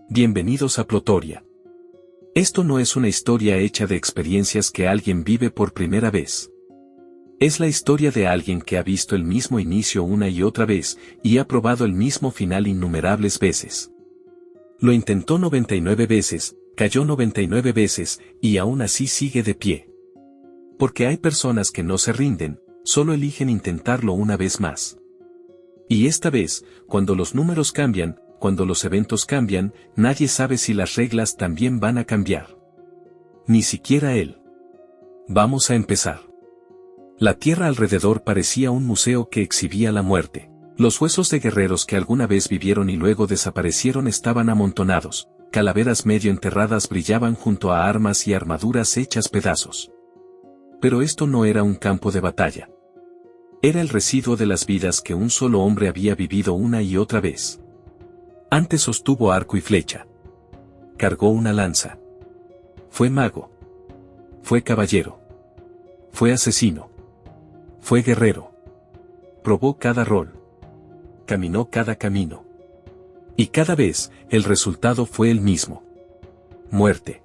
Bienvenidos a Plotoria. Esto no es una historia hecha de experiencias que alguien vive por primera vez. Es la historia de alguien que ha visto el mismo inicio una y otra vez, y ha probado el mismo final innumerables veces. Lo intentó 99 veces, cayó 99 veces, y aún así sigue de pie. Porque hay personas que no se rinden, solo eligen intentarlo una vez más. Y esta vez, cuando los números cambian, cuando los eventos cambian, nadie sabe si las reglas también van a cambiar. Ni siquiera él. Vamos a empezar. La tierra alrededor parecía un museo que exhibía la muerte. Los huesos de guerreros que alguna vez vivieron y luego desaparecieron estaban amontonados, calaveras medio enterradas brillaban junto a armas y armaduras hechas pedazos. Pero esto no era un campo de batalla. Era el residuo de las vidas que un solo hombre había vivido una y otra vez. Antes sostuvo arco y flecha. Cargó una lanza. Fue mago. Fue caballero. Fue asesino. Fue guerrero. Probó cada rol. Caminó cada camino. Y cada vez, el resultado fue el mismo. Muerte.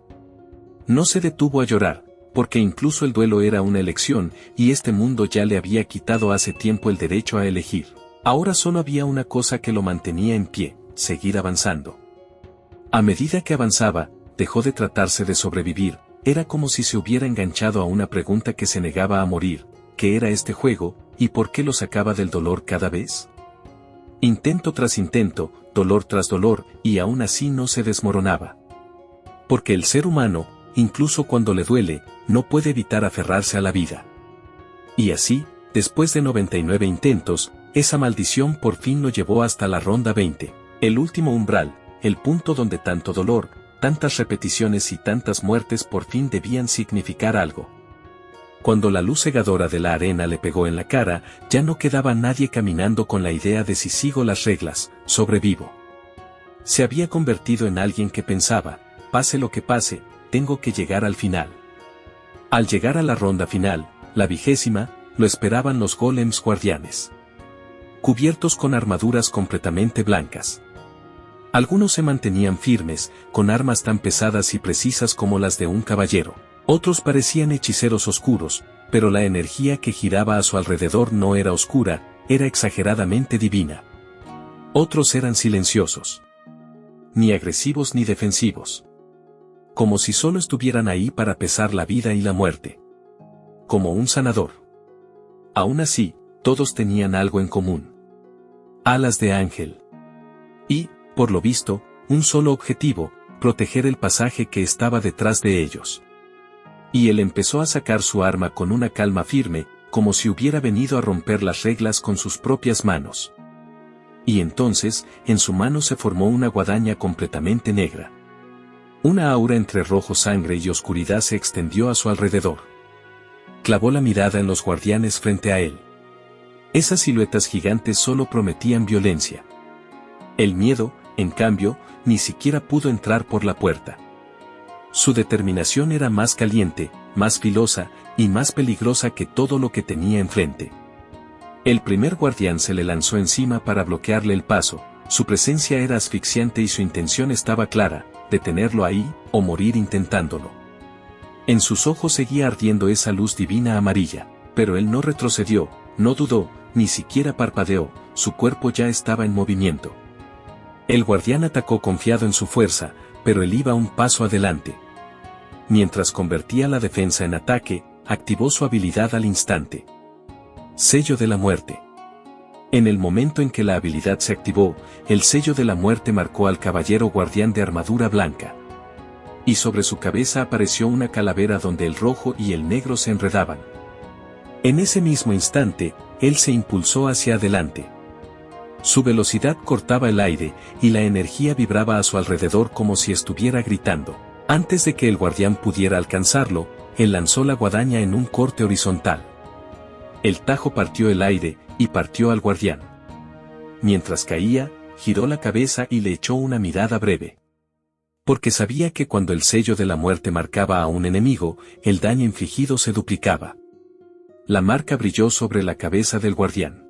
No se detuvo a llorar, porque incluso el duelo era una elección, y este mundo ya le había quitado hace tiempo el derecho a elegir. Ahora solo había una cosa que lo mantenía en pie: seguir avanzando. A medida que avanzaba, dejó de tratarse de sobrevivir, era como si se hubiera enganchado a una pregunta que se negaba a morir: ¿qué era este juego, y por qué lo sacaba del dolor cada vez? Intento tras intento, dolor tras dolor, y aún así no se desmoronaba. Porque el ser humano, incluso cuando le duele, no puede evitar aferrarse a la vida. Y así, después de 99 intentos, esa maldición por fin lo llevó hasta la ronda 20. El último umbral, el punto donde tanto dolor, tantas repeticiones y tantas muertes por fin debían significar algo. Cuando la luz cegadora de la arena le pegó en la cara, ya no quedaba nadie caminando con la idea de si sigo las reglas, sobrevivo. Se había convertido en alguien que pensaba: pase lo que pase, tengo que llegar al final. Al llegar a la ronda final, la 20ª, lo esperaban los golems guardianes. Cubiertos con armaduras completamente blancas. Algunos se mantenían firmes, con armas tan pesadas y precisas como las de un caballero. Otros parecían hechiceros oscuros, pero la energía que giraba a su alrededor no era oscura, era exageradamente divina. Otros eran silenciosos. Ni agresivos ni defensivos. Como si solo estuvieran ahí para pesar la vida y la muerte. Como un sanador. Aún así, todos tenían algo en común. Alas de ángel. Y, por lo visto, un solo objetivo: proteger el pasaje que estaba detrás de ellos. Y él empezó a sacar su arma con una calma firme, como si hubiera venido a romper las reglas con sus propias manos. Y entonces, en su mano se formó una guadaña completamente negra. Una aura entre rojo sangre y oscuridad se extendió a su alrededor. Clavó la mirada en los guardianes frente a él. Esas siluetas gigantes solo prometían violencia. El miedo, en cambio, ni siquiera pudo entrar por la puerta. Su determinación era más caliente, más filosa, y más peligrosa que todo lo que tenía enfrente. El primer guardián se le lanzó encima para bloquearle el paso, su presencia era asfixiante y su intención estaba clara: detenerlo ahí, o morir intentándolo. En sus ojos seguía ardiendo esa luz divina amarilla, pero él no retrocedió, no dudó, ni siquiera parpadeó, su cuerpo ya estaba en movimiento. El guardián atacó confiado en su fuerza, pero él iba un paso adelante. Mientras convertía la defensa en ataque, activó su habilidad al instante. Sello de la muerte. En el momento en que la habilidad se activó, el sello de la muerte marcó al caballero guardián de armadura blanca. Y sobre su cabeza apareció una calavera donde el rojo y el negro se enredaban. En ese mismo instante, él se impulsó hacia adelante. Su velocidad cortaba el aire, y la energía vibraba a su alrededor como si estuviera gritando. Antes de que el guardián pudiera alcanzarlo, él lanzó la guadaña en un corte horizontal. El tajo partió el aire, y partió al guardián. Mientras caía, giró la cabeza y le echó una mirada breve. Porque sabía que cuando el sello de la muerte marcaba a un enemigo, el daño infligido se duplicaba. La marca brilló sobre la cabeza del guardián.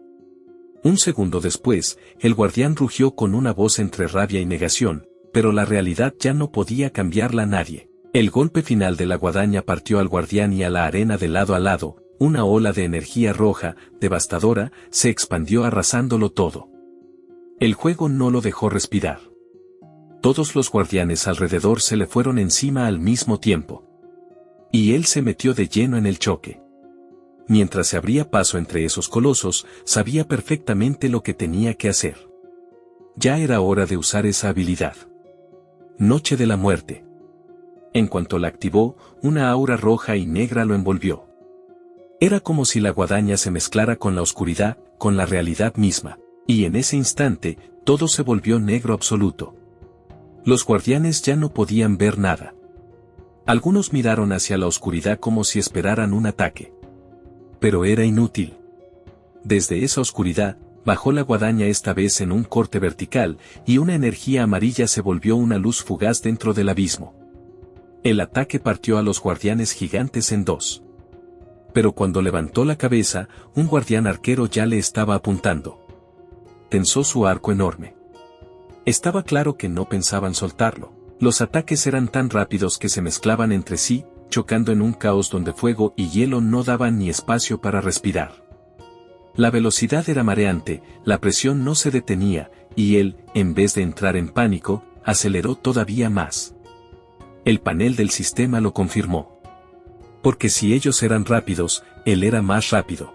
Un segundo después, el guardián rugió con una voz entre rabia y negación: Pero la realidad ya no podía cambiarla nadie. El golpe final de la guadaña partió al guardián y a la arena de lado a lado, una ola de energía roja, devastadora, se expandió arrasándolo todo. El juego no lo dejó respirar. Todos los guardianes alrededor se le fueron encima al mismo tiempo. Y él se metió de lleno en el choque. Mientras se abría paso entre esos colosos, sabía perfectamente lo que tenía que hacer. Ya era hora de usar esa habilidad. Noche de la muerte. En cuanto la activó, una aura roja y negra lo envolvió. Era como si la guadaña se mezclara con la oscuridad, con la realidad misma, y en ese instante, todo se volvió negro absoluto. Los guardianes ya no podían ver nada. Algunos miraron hacia la oscuridad como si esperaran un ataque. Pero era inútil. Desde esa oscuridad, bajó la guadaña esta vez en un corte vertical, y una energía amarilla se volvió una luz fugaz dentro del abismo. El ataque partió a los guardianes gigantes en dos. Pero cuando levantó la cabeza, un guardián arquero ya le estaba apuntando. Tensó su arco enorme. Estaba claro que no pensaban soltarlo. Los ataques eran tan rápidos que se mezclaban entre sí, chocando en un caos donde fuego y hielo no daban ni espacio para respirar. La velocidad era mareante, la presión no se detenía, y él, en vez de entrar en pánico, aceleró todavía más. El panel del sistema lo confirmó. Porque si ellos eran rápidos, él era más rápido.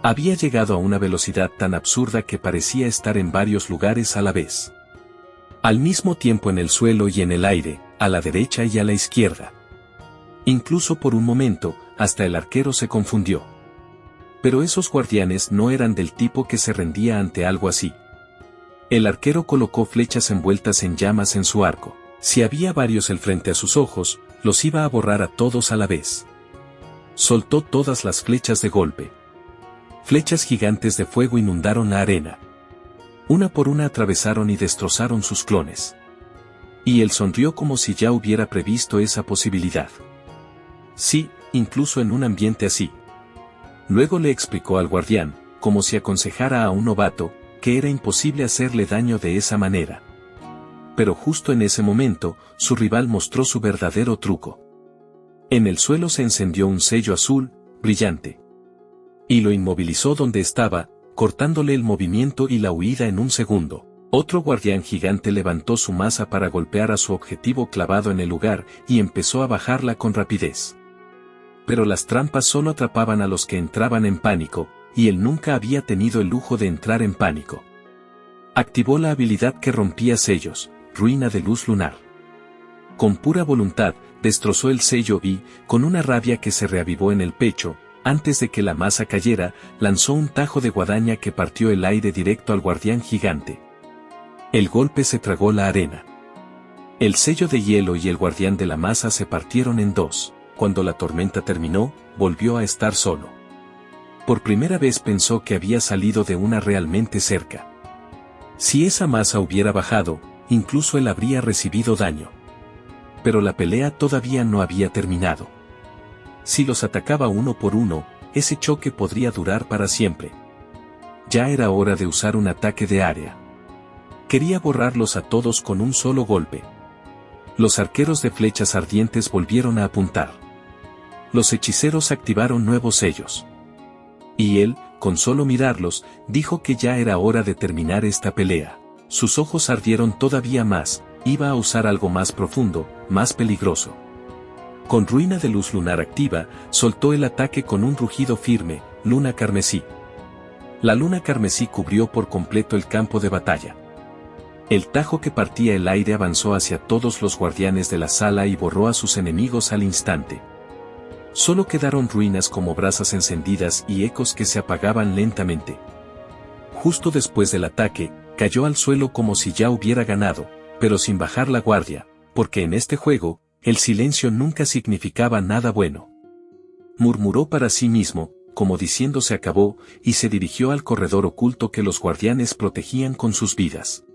Había llegado a una velocidad tan absurda que parecía estar en varios lugares a la vez. Al mismo tiempo en el suelo y en el aire, a la derecha y a la izquierda. Incluso por un momento, hasta el arquero se confundió. Pero esos guardianes no eran del tipo que se rendía ante algo así. El arquero colocó flechas envueltas en llamas en su arco. Si había varios el frente a sus ojos, los iba a borrar a todos a la vez. Soltó todas las flechas de golpe. Flechas gigantes de fuego inundaron la arena. Una por una atravesaron y destrozaron sus clones. Y él sonrió como si ya hubiera previsto esa posibilidad. Sí, incluso en un ambiente así. Luego le explicó al guardián, como si aconsejara a un novato, que era imposible hacerle daño de esa manera. Pero justo en ese momento, su rival mostró su verdadero truco. En el suelo se encendió un sello azul, brillante. Y lo inmovilizó donde estaba, cortándole el movimiento y la huida en un segundo. Otro guardián gigante levantó su masa para golpear a su objetivo clavado en el lugar y empezó a bajarla con rapidez. Pero las trampas solo atrapaban a los que entraban en pánico, y él nunca había tenido el lujo de entrar en pánico. Activó la habilidad que rompía sellos, ruina de luz lunar. Con pura voluntad, destrozó el sello y, con una rabia que se reavivó en el pecho, antes de que la masa cayera, lanzó un tajo de guadaña que partió el aire directo al guardián gigante. El golpe se tragó la arena. El sello de hielo y el guardián de la masa se partieron en dos. Cuando la tormenta terminó, volvió a estar solo. Por primera vez pensó que había salido de una realmente cerca. Si esa masa hubiera bajado, incluso él habría recibido daño. Pero la pelea todavía no había terminado. Si los atacaba uno por uno, ese choque podría durar para siempre. Ya era hora de usar un ataque de área. Quería borrarlos a todos con un solo golpe. Los arqueros de flechas ardientes volvieron a apuntar. Los hechiceros activaron nuevos sellos. Y él, con solo mirarlos, dijo que ya era hora de terminar esta pelea. Sus ojos ardieron todavía más, iba a usar algo más profundo, más peligroso. Con ruina de luz lunar activa, soltó el ataque con un rugido firme, luna carmesí. La luna carmesí cubrió por completo el campo de batalla. El tajo que partía el aire avanzó hacia todos los guardianes de la sala y borró a sus enemigos al instante. Solo quedaron ruinas como brasas encendidas y ecos que se apagaban lentamente. Justo después del ataque, cayó al suelo como si ya hubiera ganado, pero sin bajar la guardia, porque en este juego, el silencio nunca significaba nada bueno. Murmuró para sí mismo, como diciendo se acabó, y se dirigió al corredor oculto que los guardianes protegían con sus vidas.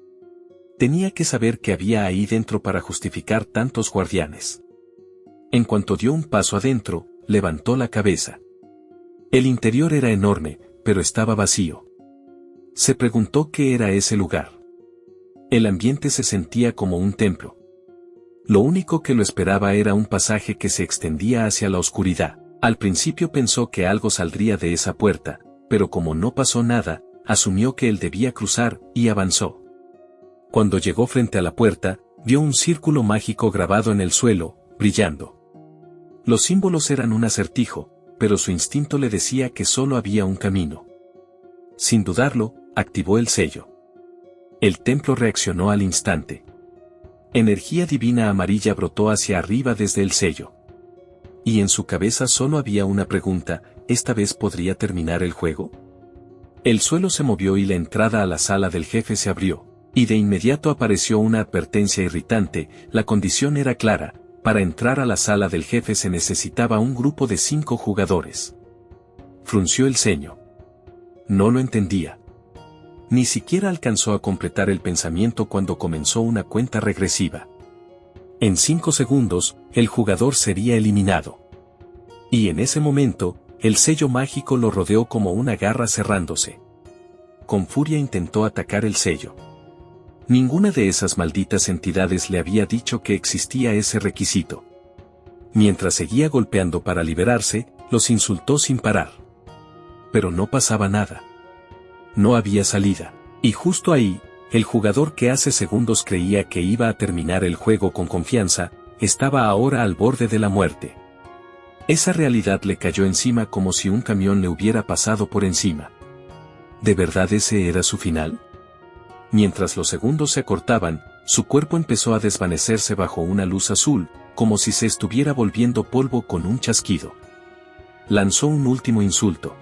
Tenía que saber qué había ahí dentro para justificar tantos guardianes. En cuanto dio un paso adentro, levantó la cabeza. El interior era enorme, pero estaba vacío. Se preguntó qué era ese lugar. El ambiente se sentía como un templo. Lo único que lo esperaba era un pasaje que se extendía hacia la oscuridad. Al principio pensó que algo saldría de esa puerta, pero como no pasó nada, asumió que él debía cruzar, y avanzó. Cuando llegó frente a la puerta, vio un círculo mágico grabado en el suelo, brillando. Los símbolos eran un acertijo, pero su instinto le decía que solo había un camino. Sin dudarlo, activó el sello. El templo reaccionó al instante. Energía divina amarilla brotó hacia arriba desde el sello. Y en su cabeza solo había una pregunta: ¿esta vez podría terminar el juego? El suelo se movió y la entrada a la sala del jefe se abrió, y de inmediato apareció una advertencia irritante. La condición era clara: para entrar a la sala del jefe se necesitaba un grupo de 5 jugadores. Frunció el ceño. No lo entendía. Ni siquiera alcanzó a completar el pensamiento cuando comenzó una cuenta regresiva. En 5 segundos, el jugador sería eliminado. Y en ese momento, el sello mágico lo rodeó como una garra cerrándose. Con furia intentó atacar el sello. Ninguna de esas malditas entidades le había dicho que existía ese requisito. Mientras seguía golpeando para liberarse, los insultó sin parar. Pero no pasaba nada. No había salida. Y justo ahí, el jugador que hace segundos creía que iba a terminar el juego con confianza, estaba ahora al borde de la muerte. Esa realidad le cayó encima como si un camión le hubiera pasado por encima. ¿De verdad ese era su final? Mientras los segundos se acortaban, su cuerpo empezó a desvanecerse bajo una luz azul, como si se estuviera volviendo polvo con un chasquido. Lanzó un último insulto.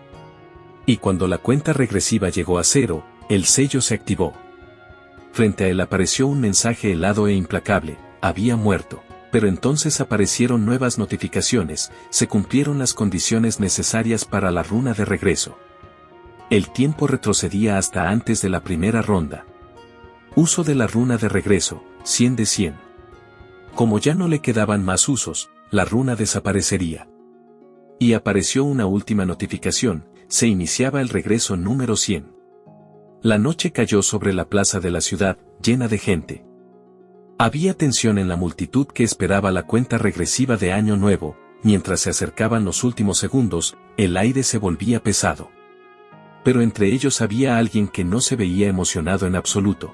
Y cuando la cuenta regresiva llegó a 0, el sello se activó. Frente a él apareció un mensaje helado e implacable: había muerto. Pero entonces aparecieron nuevas notificaciones: se cumplieron las condiciones necesarias para la runa de regreso. El tiempo retrocedía hasta antes de la primera ronda. Uso de la runa de regreso, 100 de 100. Como ya no le quedaban más usos, la runa desaparecería. Y apareció una última notificación: se iniciaba el regreso número 100. La noche cayó sobre la plaza de la ciudad, llena de gente. Había tensión en la multitud que esperaba la cuenta regresiva de Año Nuevo. Mientras se acercaban los últimos segundos, el aire se volvía pesado. Pero entre ellos había alguien que no se veía emocionado en absoluto.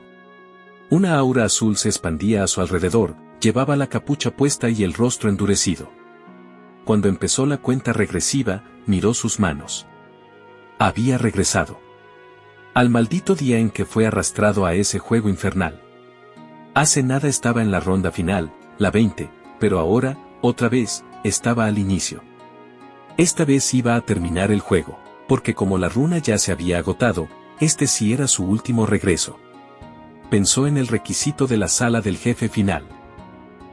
Una aura azul se expandía a su alrededor, llevaba la capucha puesta y el rostro endurecido. Cuando empezó la cuenta regresiva, miró sus manos. Había regresado al maldito día en que fue arrastrado a ese juego infernal. Hace nada estaba en la ronda final, la 20, pero ahora, otra vez, estaba al inicio. Esta vez iba a terminar el juego, porque como la runa ya se había agotado, este sí era su último regreso. Pensó en el requisito de la sala del jefe final.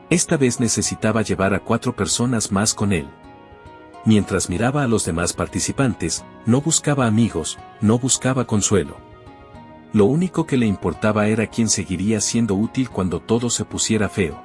Esta vez necesitaba llevar a 4 personas más con él. Mientras miraba a los demás participantes, no buscaba amigos, no buscaba consuelo. Lo único que le importaba era quién seguiría siendo útil cuando todo se pusiera feo.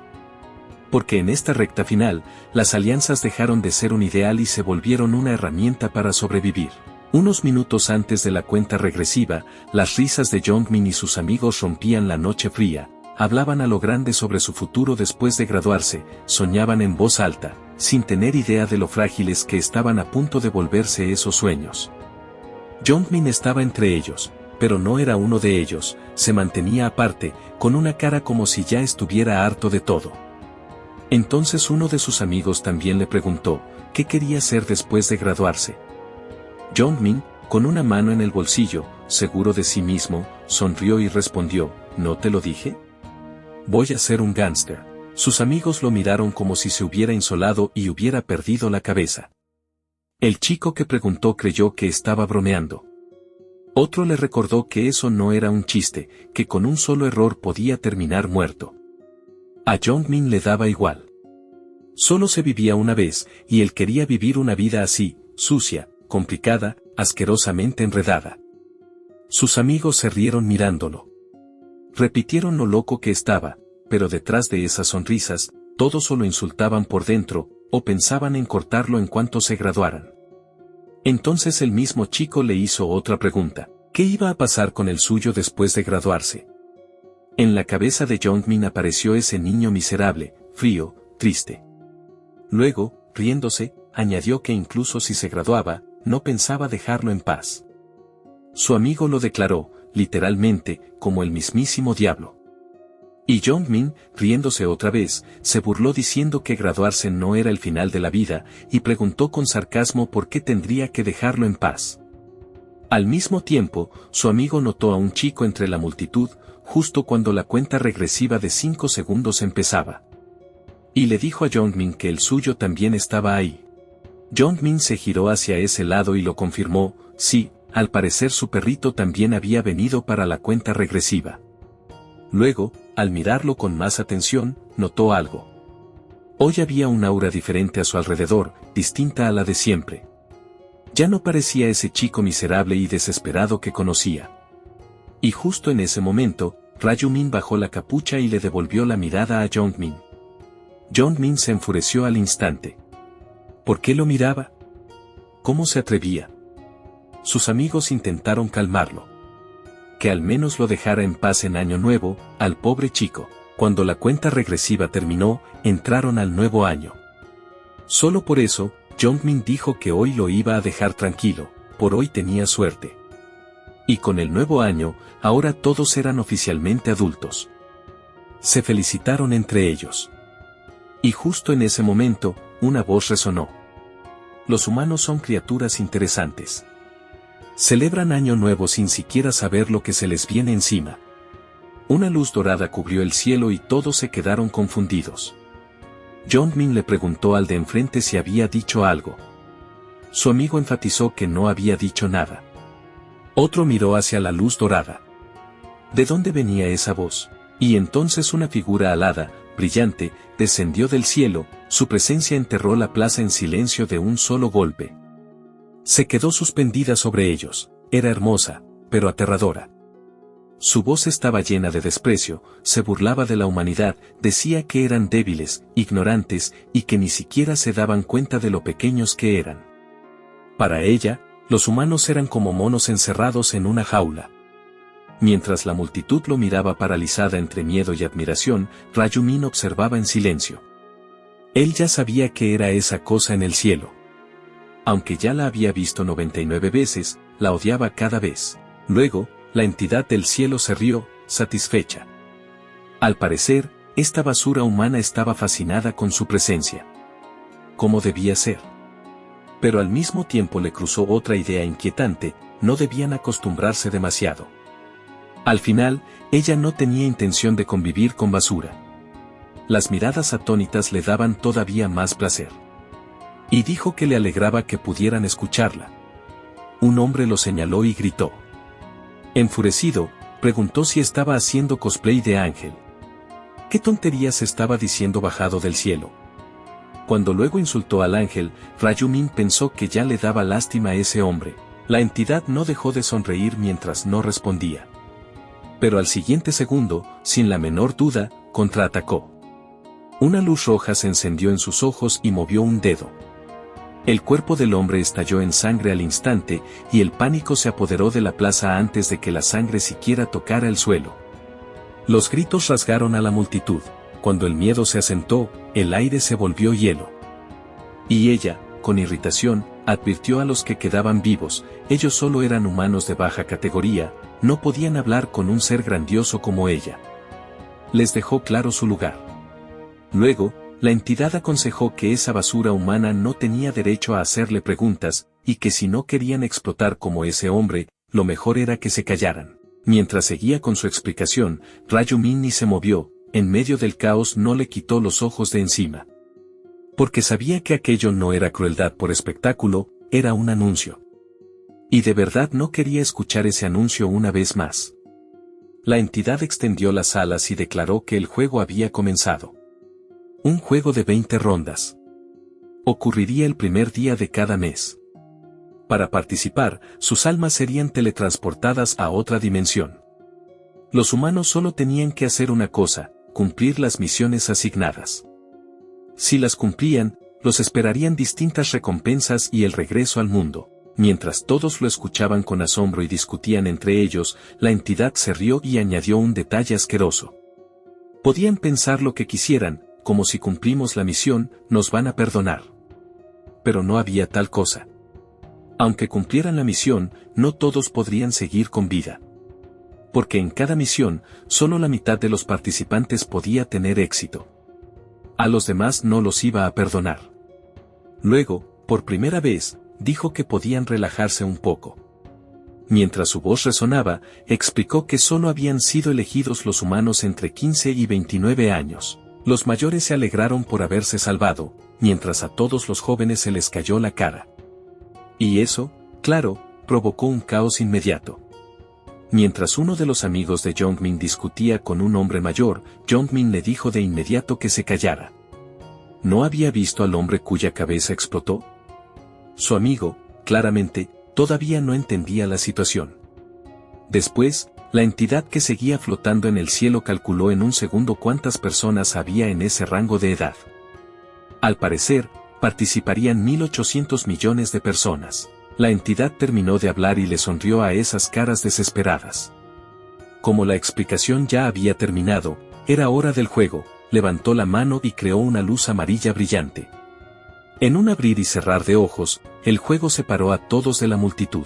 Porque en esta recta final, las alianzas dejaron de ser un ideal y se volvieron una herramienta para sobrevivir. Unos minutos antes de la cuenta regresiva, las risas de Jongmin y sus amigos rompían la noche fría. Hablaban a lo grande sobre su futuro después de graduarse, soñaban en voz alta, sin tener idea de lo frágiles que estaban a punto de volverse esos sueños. Jongmin estaba entre ellos, pero no era uno de ellos, se mantenía aparte, con una cara como si ya estuviera harto de todo. Entonces uno de sus amigos también le preguntó, ¿qué quería hacer después de graduarse? Jongmin, con una mano en el bolsillo, seguro de sí mismo, sonrió y respondió, ¿no te lo dije? Voy a ser un gángster. Sus amigos lo miraron como si se hubiera insolado y hubiera perdido la cabeza. El chico que preguntó creyó que estaba bromeando. Otro le recordó que eso no era un chiste, que con un solo error podía terminar muerto. A Jongmin le daba igual. Solo se vivía una vez, y él quería vivir una vida así, sucia, complicada, asquerosamente enredada. Sus amigos se rieron mirándolo. Repitieron lo loco que estaba, pero detrás de esas sonrisas, todos solo insultaban por dentro, o pensaban en cortarlo en cuanto se graduaran. Entonces el mismo chico le hizo otra pregunta: ¿qué iba a pasar con el suyo después de graduarse? En la cabeza de Jongmin apareció ese niño miserable, frío, triste. Luego, riéndose, añadió que incluso si se graduaba, no pensaba dejarlo en paz. Su amigo lo declaró, literalmente, como el mismísimo diablo. Y Jongmin, riéndose otra vez, se burló diciendo que graduarse no era el final de la vida, y preguntó con sarcasmo por qué tendría que dejarlo en paz. Al mismo tiempo, su amigo notó a un chico entre la multitud, justo cuando la cuenta regresiva de 5 segundos empezaba. Y le dijo a Jongmin que el suyo también estaba ahí. Jongmin se giró hacia ese lado y lo confirmó, sí, al parecer su perrito también había venido para la cuenta regresiva. Luego, al mirarlo con más atención, notó algo. Hoy había un aura diferente a su alrededor, distinta a la de siempre. Ya no parecía ese chico miserable y desesperado que conocía. Y justo en ese momento, Rayumin bajó la capucha y le devolvió la mirada a Jongmin. Jongmin se enfureció al instante. ¿Por qué lo miraba? ¿Cómo se atrevía? Sus amigos intentaron calmarlo. Que al menos lo dejara en paz en Año Nuevo, al pobre chico. Cuando la cuenta regresiva terminó, entraron al nuevo año. Solo por eso, Jongmin dijo que hoy lo iba a dejar tranquilo, por hoy tenía suerte. Y con el nuevo año, ahora todos eran oficialmente adultos. Se felicitaron entre ellos. Y justo en ese momento, una voz resonó. Los humanos son criaturas interesantes. Celebran Año Nuevo sin siquiera saber lo que se les viene encima. Una luz dorada cubrió el cielo y todos se quedaron confundidos. Jongmin le preguntó al de enfrente si había dicho algo. Su amigo enfatizó que no había dicho nada. Otro miró hacia la luz dorada. ¿De dónde venía esa voz? Y entonces una figura alada, brillante, descendió del cielo, su presencia enterró la plaza en silencio de un solo golpe. Se quedó suspendida sobre ellos, era hermosa, pero aterradora. Su voz estaba llena de desprecio, se burlaba de la humanidad, decía que eran débiles, ignorantes, y que ni siquiera se daban cuenta de lo pequeños que eran. Para ella, los humanos eran como monos encerrados en una jaula. Mientras la multitud lo miraba paralizada entre miedo y admiración, Rayumin observaba en silencio. Él ya sabía que era esa cosa en el cielo. Aunque ya la había visto 99 veces, la odiaba cada vez. Luego, la entidad del cielo se rió, satisfecha. Al parecer, esta basura humana estaba fascinada con su presencia. ¿Cómo debía ser? Pero al mismo tiempo le cruzó otra idea inquietante, no debían acostumbrarse demasiado. Al final, ella no tenía intención de convivir con basura. Las miradas atónitas le daban todavía más placer. Y dijo que le alegraba que pudieran escucharla. Un hombre lo señaló y gritó. Enfurecido, preguntó si estaba haciendo cosplay de ángel. ¿Qué tonterías estaba diciendo bajado del cielo? Cuando luego insultó al ángel, Rayumin pensó que ya le daba lástima a ese hombre. La entidad no dejó de sonreír mientras no respondía. Pero al siguiente segundo, sin la menor duda, contraatacó. Una luz roja se encendió en sus ojos y movió un dedo. El cuerpo del hombre estalló en sangre al instante, y el pánico se apoderó de la plaza antes de que la sangre siquiera tocara el suelo. Los gritos rasgaron a la multitud. Cuando el miedo se asentó, el aire se volvió hielo. Y ella, con irritación, advirtió a los que quedaban vivos, ellos solo eran humanos de baja categoría, no podían hablar con un ser grandioso como ella. Les dejó claro su lugar. Luego, la entidad aconsejó que esa basura humana no tenía derecho a hacerle preguntas, y que si no querían explotar como ese hombre, lo mejor era que se callaran. Mientras seguía con su explicación, Rayumin ni se movió, en medio del caos no le quitó los ojos de encima. Porque sabía que aquello no era crueldad por espectáculo, era un anuncio. Y de verdad no quería escuchar ese anuncio una vez más. La entidad extendió las alas y declaró que el juego había comenzado. Un juego de 20 rondas. Ocurriría el primer día de cada mes. Para participar, sus almas serían teletransportadas a otra dimensión. Los humanos solo tenían que hacer una cosa, cumplir las misiones asignadas. Si las cumplían, los esperarían distintas recompensas y el regreso al mundo. Mientras todos lo escuchaban con asombro y discutían entre ellos, la entidad se rió y añadió un detalle asqueroso. Podían pensar lo que quisieran, como si cumplimos la misión, nos van a perdonar. Pero no había tal cosa. Aunque cumplieran la misión, no todos podrían seguir con vida. Porque en cada misión, solo la mitad de los participantes podía tener éxito. A los demás no los iba a perdonar. Luego, por primera vez, dijo que podían relajarse un poco. Mientras su voz resonaba, explicó que solo habían sido elegidos los humanos entre 15 y 29 años. Los mayores se alegraron por haberse salvado, mientras a todos los jóvenes se les cayó la cara. Y eso, claro, provocó un caos inmediato. Mientras uno de los amigos de Jongmin discutía con un hombre mayor, Jongmin le dijo de inmediato que se callara. ¿No había visto al hombre cuya cabeza explotó? Su amigo, claramente, todavía no entendía la situación. Después, la entidad que seguía flotando en el cielo calculó en un segundo cuántas personas había en ese rango de edad. Al parecer, participarían 1.800 millones de personas. La entidad terminó de hablar y le sonrió a esas caras desesperadas. Como la explicación ya había terminado, era hora del juego, levantó la mano y creó una luz amarilla brillante. En un abrir y cerrar de ojos, el juego separó a todos de la multitud.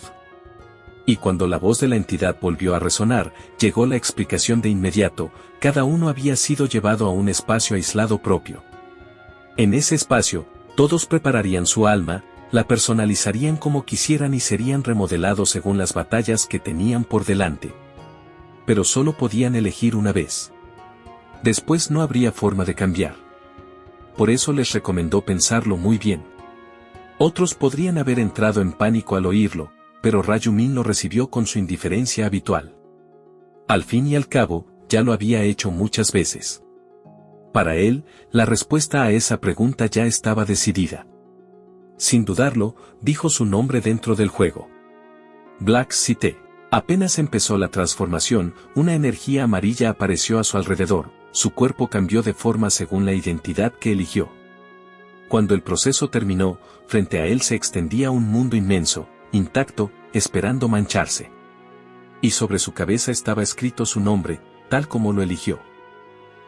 Y cuando la voz de la entidad volvió a resonar, llegó la explicación de inmediato, cada uno había sido llevado a un espacio aislado propio. En ese espacio, todos prepararían su alma, la personalizarían como quisieran y serían remodelados según las batallas que tenían por delante. Pero solo podían elegir una vez. Después no habría forma de cambiar. Por eso les recomendó pensarlo muy bien. Otros podrían haber entrado en pánico al oírlo, pero Rayumin lo recibió con su indiferencia habitual. Al fin y al cabo, ya lo había hecho muchas veces. Para él, la respuesta a esa pregunta ya estaba decidida. Sin dudarlo, dijo su nombre dentro del juego. Black City. Apenas empezó la transformación, una energía amarilla apareció a su alrededor, su cuerpo cambió de forma según la identidad que eligió. Cuando el proceso terminó, frente a él se extendía un mundo inmenso, intacto, esperando mancharse. Y sobre su cabeza estaba escrito su nombre, tal como lo eligió.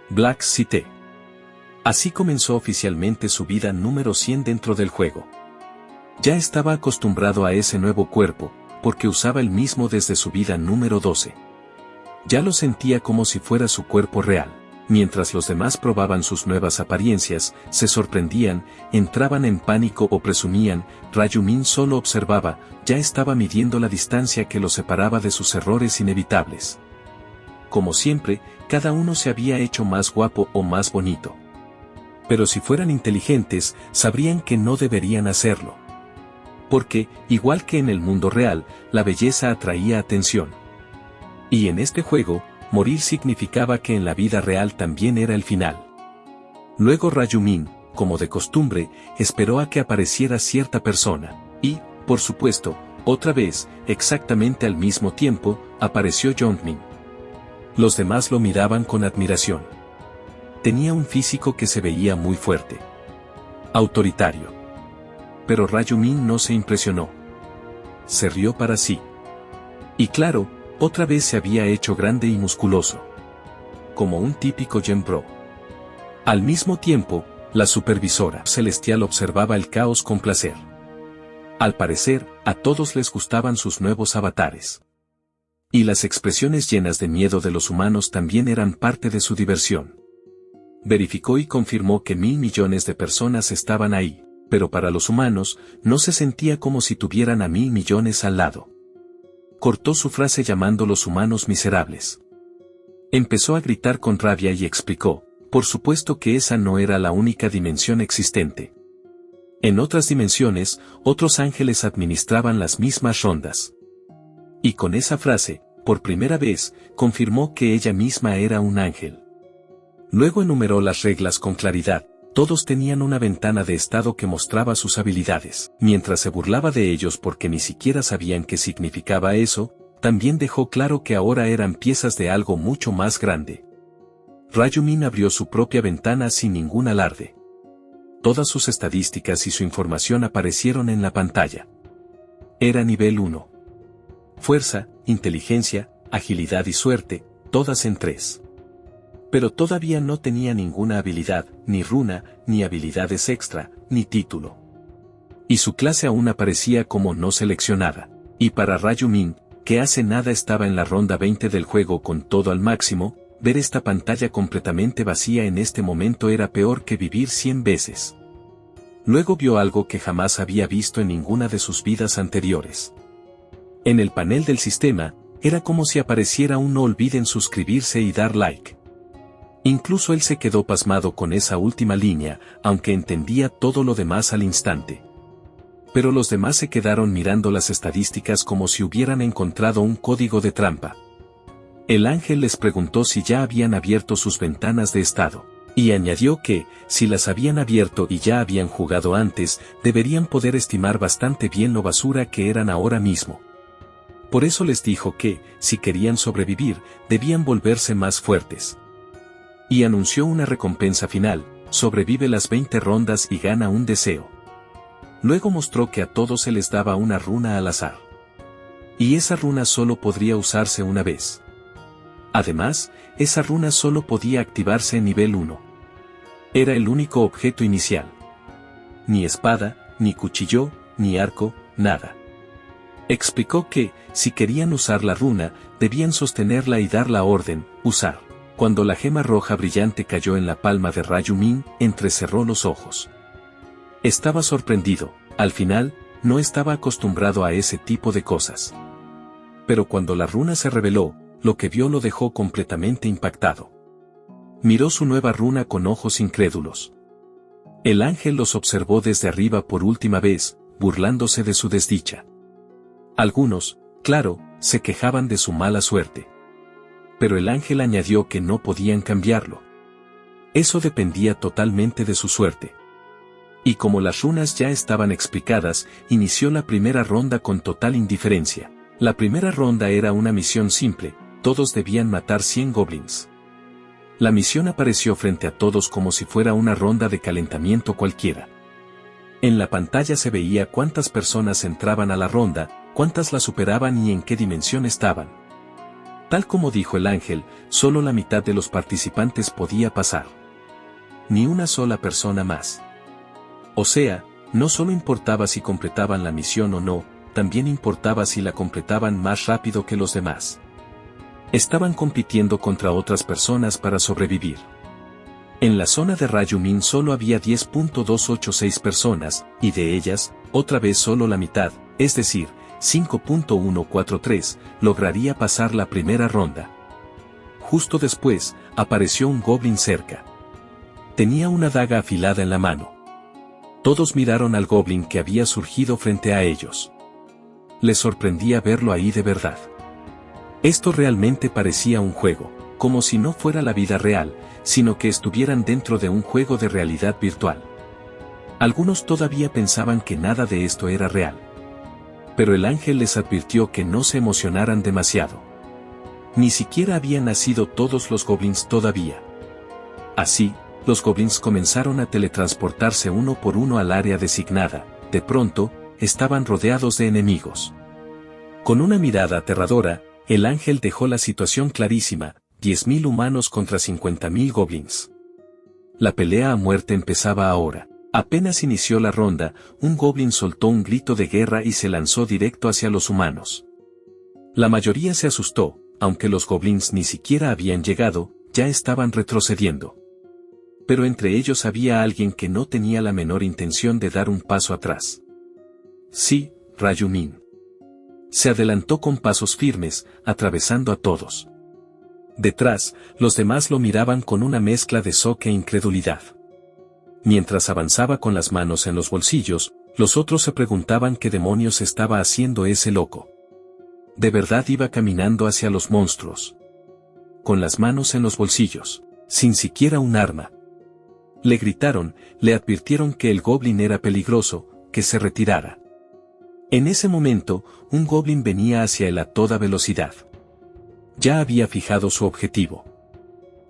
Black City. Así comenzó oficialmente su vida número 100 dentro del juego. Ya estaba acostumbrado a ese nuevo cuerpo, porque usaba el mismo desde su vida número 12. Ya lo sentía como si fuera su cuerpo real. Mientras los demás probaban sus nuevas apariencias, se sorprendían, entraban en pánico o presumían, Rayumin solo observaba, ya estaba midiendo la distancia que lo separaba de sus errores inevitables. Como siempre, cada uno se había hecho más guapo o más bonito. Pero si fueran inteligentes, sabrían que no deberían hacerlo. Porque, igual que en el mundo real, la belleza atraía atención. Y en este juego, morir significaba que en la vida real también era el final. Luego Rayumin, como de costumbre, esperó a que apareciera cierta persona, y, por supuesto, otra vez, exactamente al mismo tiempo, apareció Jongmin. Los demás lo miraban con admiración. Tenía un físico que se veía muy fuerte. Autoritario. Pero Rayumin no se impresionó. Se rió para sí. Y claro, otra vez se había hecho grande y musculoso. Como un típico Genbro. Al mismo tiempo, la supervisora celestial observaba el caos con placer. Al parecer, a todos les gustaban sus nuevos avatares. Y las expresiones llenas de miedo de los humanos también eran parte de su diversión. Verificó y confirmó que 1.000 millones de personas estaban ahí, pero para los humanos, no se sentía como si tuvieran a 1.000 millones al lado. Cortó su frase llamando los humanos miserables. Empezó a gritar con rabia y explicó, por supuesto que esa no era la única dimensión existente. En otras dimensiones, otros ángeles administraban las mismas rondas. Y con esa frase, por primera vez, confirmó que ella misma era un ángel. Luego enumeró las reglas con claridad. Todos tenían una ventana de estado que mostraba sus habilidades. Mientras se burlaba de ellos porque ni siquiera sabían qué significaba eso, también dejó claro que ahora eran piezas de algo mucho más grande. Rayumin abrió su propia ventana sin ningún alarde. Todas sus estadísticas y su información aparecieron en la pantalla. Era nivel 1. Fuerza, inteligencia, agilidad y suerte, todas en 3. Pero todavía no tenía ninguna habilidad, ni runa, ni habilidades extra, ni título. Y su clase aún aparecía como no seleccionada. Y para Rayumin, que hace nada estaba en la ronda 20 del juego con todo al máximo, ver esta pantalla completamente vacía en este momento era peor que vivir 100 veces. Luego vio algo que jamás había visto en ninguna de sus vidas anteriores. En el panel del sistema, era como si apareciera un no olviden suscribirse y dar like. Incluso él se quedó pasmado con esa última línea, aunque entendía todo lo demás al instante. Pero los demás se quedaron mirando las estadísticas como si hubieran encontrado un código de trampa. El ángel les preguntó si ya habían abierto sus ventanas de estado, y añadió que, si las habían abierto y ya habían jugado antes, deberían poder estimar bastante bien lo basura que eran ahora mismo. Por eso les dijo que, si querían sobrevivir, debían volverse más fuertes. Y anunció una recompensa final: sobrevive las 20 rondas y gana un deseo. Luego mostró que a todos se les daba una runa al azar. Y esa runa solo podría usarse una vez. Además, esa runa solo podía activarse en nivel 1. Era el único objeto inicial. Ni espada, ni cuchillo, ni arco, nada. Explicó que, si querían usar la runa, debían sostenerla y dar la orden, usar. Cuando la gema roja brillante cayó en la palma de Rayumin, entrecerró los ojos. Estaba sorprendido, al final, no estaba acostumbrado a ese tipo de cosas. Pero cuando la runa se reveló, lo que vio lo dejó completamente impactado. Miró su nueva runa con ojos incrédulos. El ángel los observó desde arriba por última vez, burlándose de su desdicha. Algunos, claro, se quejaban de su mala suerte. Pero el ángel añadió que no podían cambiarlo. Eso dependía totalmente de su suerte. Y como las runas ya estaban explicadas, inició la primera ronda con total indiferencia. La primera ronda era una misión simple: todos debían matar 100 goblins. La misión apareció frente a todos como si fuera una ronda de calentamiento cualquiera. En la pantalla se veía cuántas personas entraban a la ronda, cuántas la superaban y en qué dimensión estaban. Tal como dijo el ángel, solo la mitad de los participantes podía pasar. Ni una sola persona más. O sea, no solo importaba si completaban la misión o no, también importaba si la completaban más rápido que los demás. Estaban compitiendo contra otras personas para sobrevivir. En la zona de Rayumin solo había 10.286 personas, y de ellas, otra vez solo la mitad, es decir, 5.143, lograría pasar la primera ronda. Justo después, apareció un goblin cerca. Tenía una daga afilada en la mano. Todos miraron al goblin que había surgido frente a ellos. Les sorprendía verlo ahí de verdad. Esto realmente parecía un juego, como si no fuera la vida real, sino que estuvieran dentro de un juego de realidad virtual. Algunos todavía pensaban que nada de esto era real. Pero el ángel les advirtió que no se emocionaran demasiado. Ni siquiera habían nacido todos los goblins todavía. Así, los goblins comenzaron a teletransportarse uno por uno al área designada. De pronto, estaban rodeados de enemigos. Con una mirada aterradora, el ángel dejó la situación clarísima: 10.000 humanos contra 50.000 goblins. La pelea a muerte empezaba ahora. Apenas inició la ronda, un goblin soltó un grito de guerra y se lanzó directo hacia los humanos. La mayoría se asustó, aunque los goblins ni siquiera habían llegado, ya estaban retrocediendo. Pero entre ellos había alguien que no tenía la menor intención de dar un paso atrás. Sí, Rayumin. Se adelantó con pasos firmes, atravesando a todos. Detrás, los demás lo miraban con una mezcla de shock e incredulidad. Mientras avanzaba con las manos en los bolsillos, los otros se preguntaban qué demonios estaba haciendo ese loco. De verdad iba caminando hacia los monstruos. Con las manos en los bolsillos, sin siquiera un arma. Le gritaron, le advirtieron que el goblin era peligroso, que se retirara. En ese momento, un goblin venía hacia él a toda velocidad. Ya había fijado su objetivo.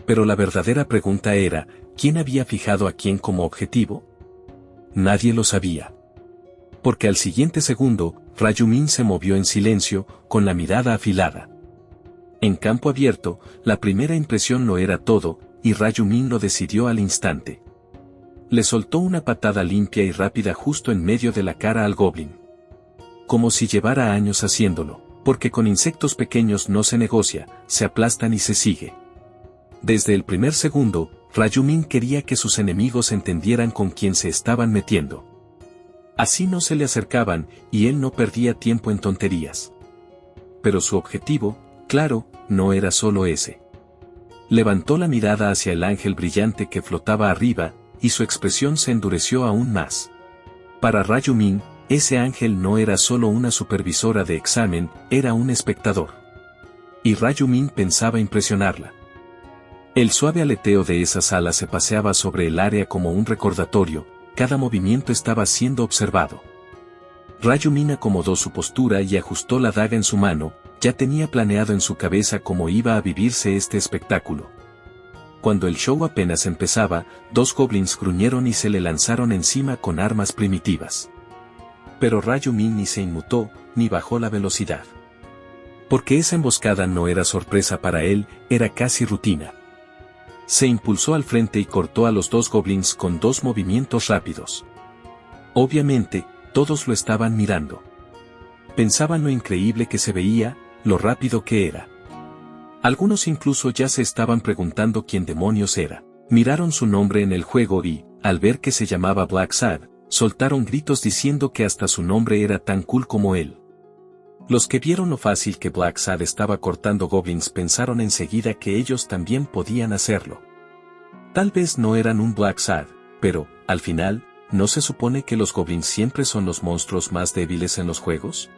Pero la verdadera pregunta era, ¿quién había fijado a quién como objetivo? Nadie lo sabía. Porque al siguiente segundo, Rayumin se movió en silencio, con la mirada afilada. En campo abierto, la primera impresión lo era todo, y Rayumin lo decidió al instante. Le soltó una patada limpia y rápida justo en medio de la cara al goblin. Como si llevara años haciéndolo, porque con insectos pequeños no se negocia, se aplastan y se sigue. Desde el primer segundo, Rayumin quería que sus enemigos entendieran con quién se estaban metiendo. Así no se le acercaban, y él no perdía tiempo en tonterías. Pero su objetivo, claro, no era solo ese. Levantó la mirada hacia el ángel brillante que flotaba arriba, y su expresión se endureció aún más. Para Rayumin, ese ángel no era solo una supervisora de examen, era un espectador. Y Rayumin pensaba impresionarla. El suave aleteo de esas alas se paseaba sobre el área como un recordatorio, cada movimiento estaba siendo observado. Rayumin acomodó su postura y ajustó la daga en su mano, ya tenía planeado en su cabeza cómo iba a vivirse este espectáculo. Cuando el show apenas empezaba, 2 goblins gruñeron y se le lanzaron encima con armas primitivas. Pero Rayumin ni se inmutó, ni bajó la velocidad. Porque esa emboscada no era sorpresa para él, era casi rutina. Se impulsó al frente y cortó a los 2 goblins con 2 movimientos rápidos. Obviamente, todos lo estaban mirando. Pensaban lo increíble que se veía, lo rápido que era. Algunos incluso ya se estaban preguntando quién demonios era. Miraron su nombre en el juego y, al ver que se llamaba Black Sad, soltaron gritos diciendo que hasta su nombre era tan cool como él. Los que vieron lo fácil que Black Sad estaba cortando goblins pensaron enseguida que ellos también podían hacerlo. Tal vez no eran un Black Sad, pero, al final, ¿no se supone que los goblins siempre son los monstruos más débiles en los juegos?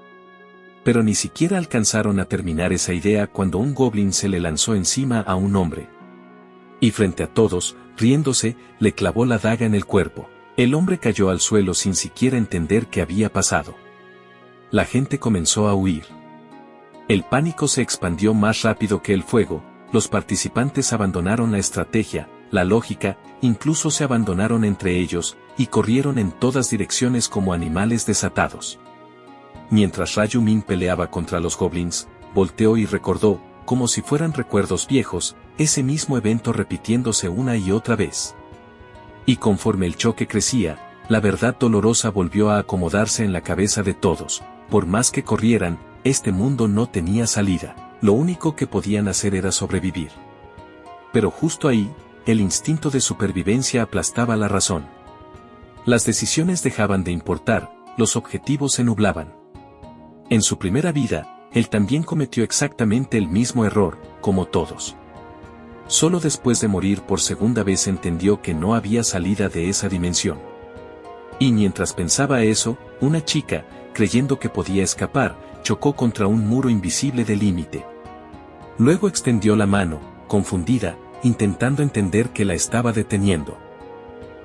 Pero ni siquiera alcanzaron a terminar esa idea cuando un goblin se le lanzó encima a un hombre. Y frente a todos, riéndose, le clavó la daga en el cuerpo. El hombre cayó al suelo sin siquiera entender qué había pasado. La gente comenzó a huir. El pánico se expandió más rápido que el fuego, los participantes abandonaron la estrategia, la lógica, incluso se abandonaron entre ellos, y corrieron en todas direcciones como animales desatados. Mientras Rayumin peleaba contra los goblins, volteó y recordó, como si fueran recuerdos viejos, ese mismo evento repitiéndose una y otra vez. Y conforme el choque crecía, la verdad dolorosa volvió a acomodarse en la cabeza de todos. Por más que corrieran, este mundo no tenía salida, lo único que podían hacer era sobrevivir. Pero justo ahí, el instinto de supervivencia aplastaba la razón. Las decisiones dejaban de importar, los objetivos se nublaban. En su primera vida, él también cometió exactamente el mismo error, como todos. Solo después de morir por segunda vez entendió que no había salida de esa dimensión. Y mientras pensaba eso, una chica, creyendo que podía escapar, chocó contra un muro invisible de límite. Luego extendió la mano, confundida, intentando entender que la estaba deteniendo.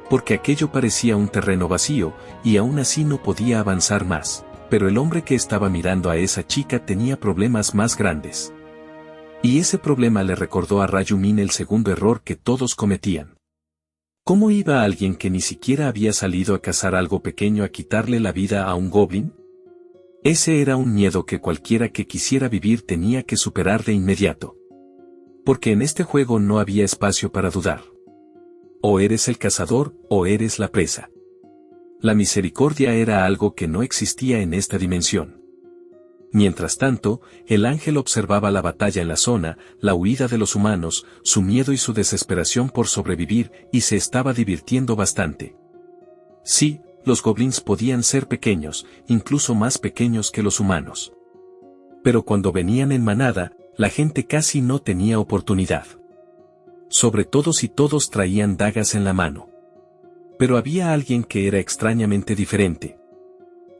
Porque aquello parecía un terreno vacío, y aún así no podía avanzar más, pero el hombre que estaba mirando a esa chica tenía problemas más grandes. Y ese problema le recordó a Rayumin el segundo error que todos cometían. ¿Cómo iba alguien que ni siquiera había salido a cazar algo pequeño a quitarle la vida a un goblin? Ese era un miedo que cualquiera que quisiera vivir tenía que superar de inmediato. Porque en este juego no había espacio para dudar. O eres el cazador, o eres la presa. La misericordia era algo que no existía en esta dimensión. Mientras tanto, el ángel observaba la batalla en la zona, la huida de los humanos, su miedo y su desesperación por sobrevivir, y se estaba divirtiendo bastante. Sí, los goblins podían ser pequeños, incluso más pequeños que los humanos. Pero cuando venían en manada, la gente casi no tenía oportunidad. Sobre todo si todos traían dagas en la mano. Pero había alguien que era extrañamente diferente.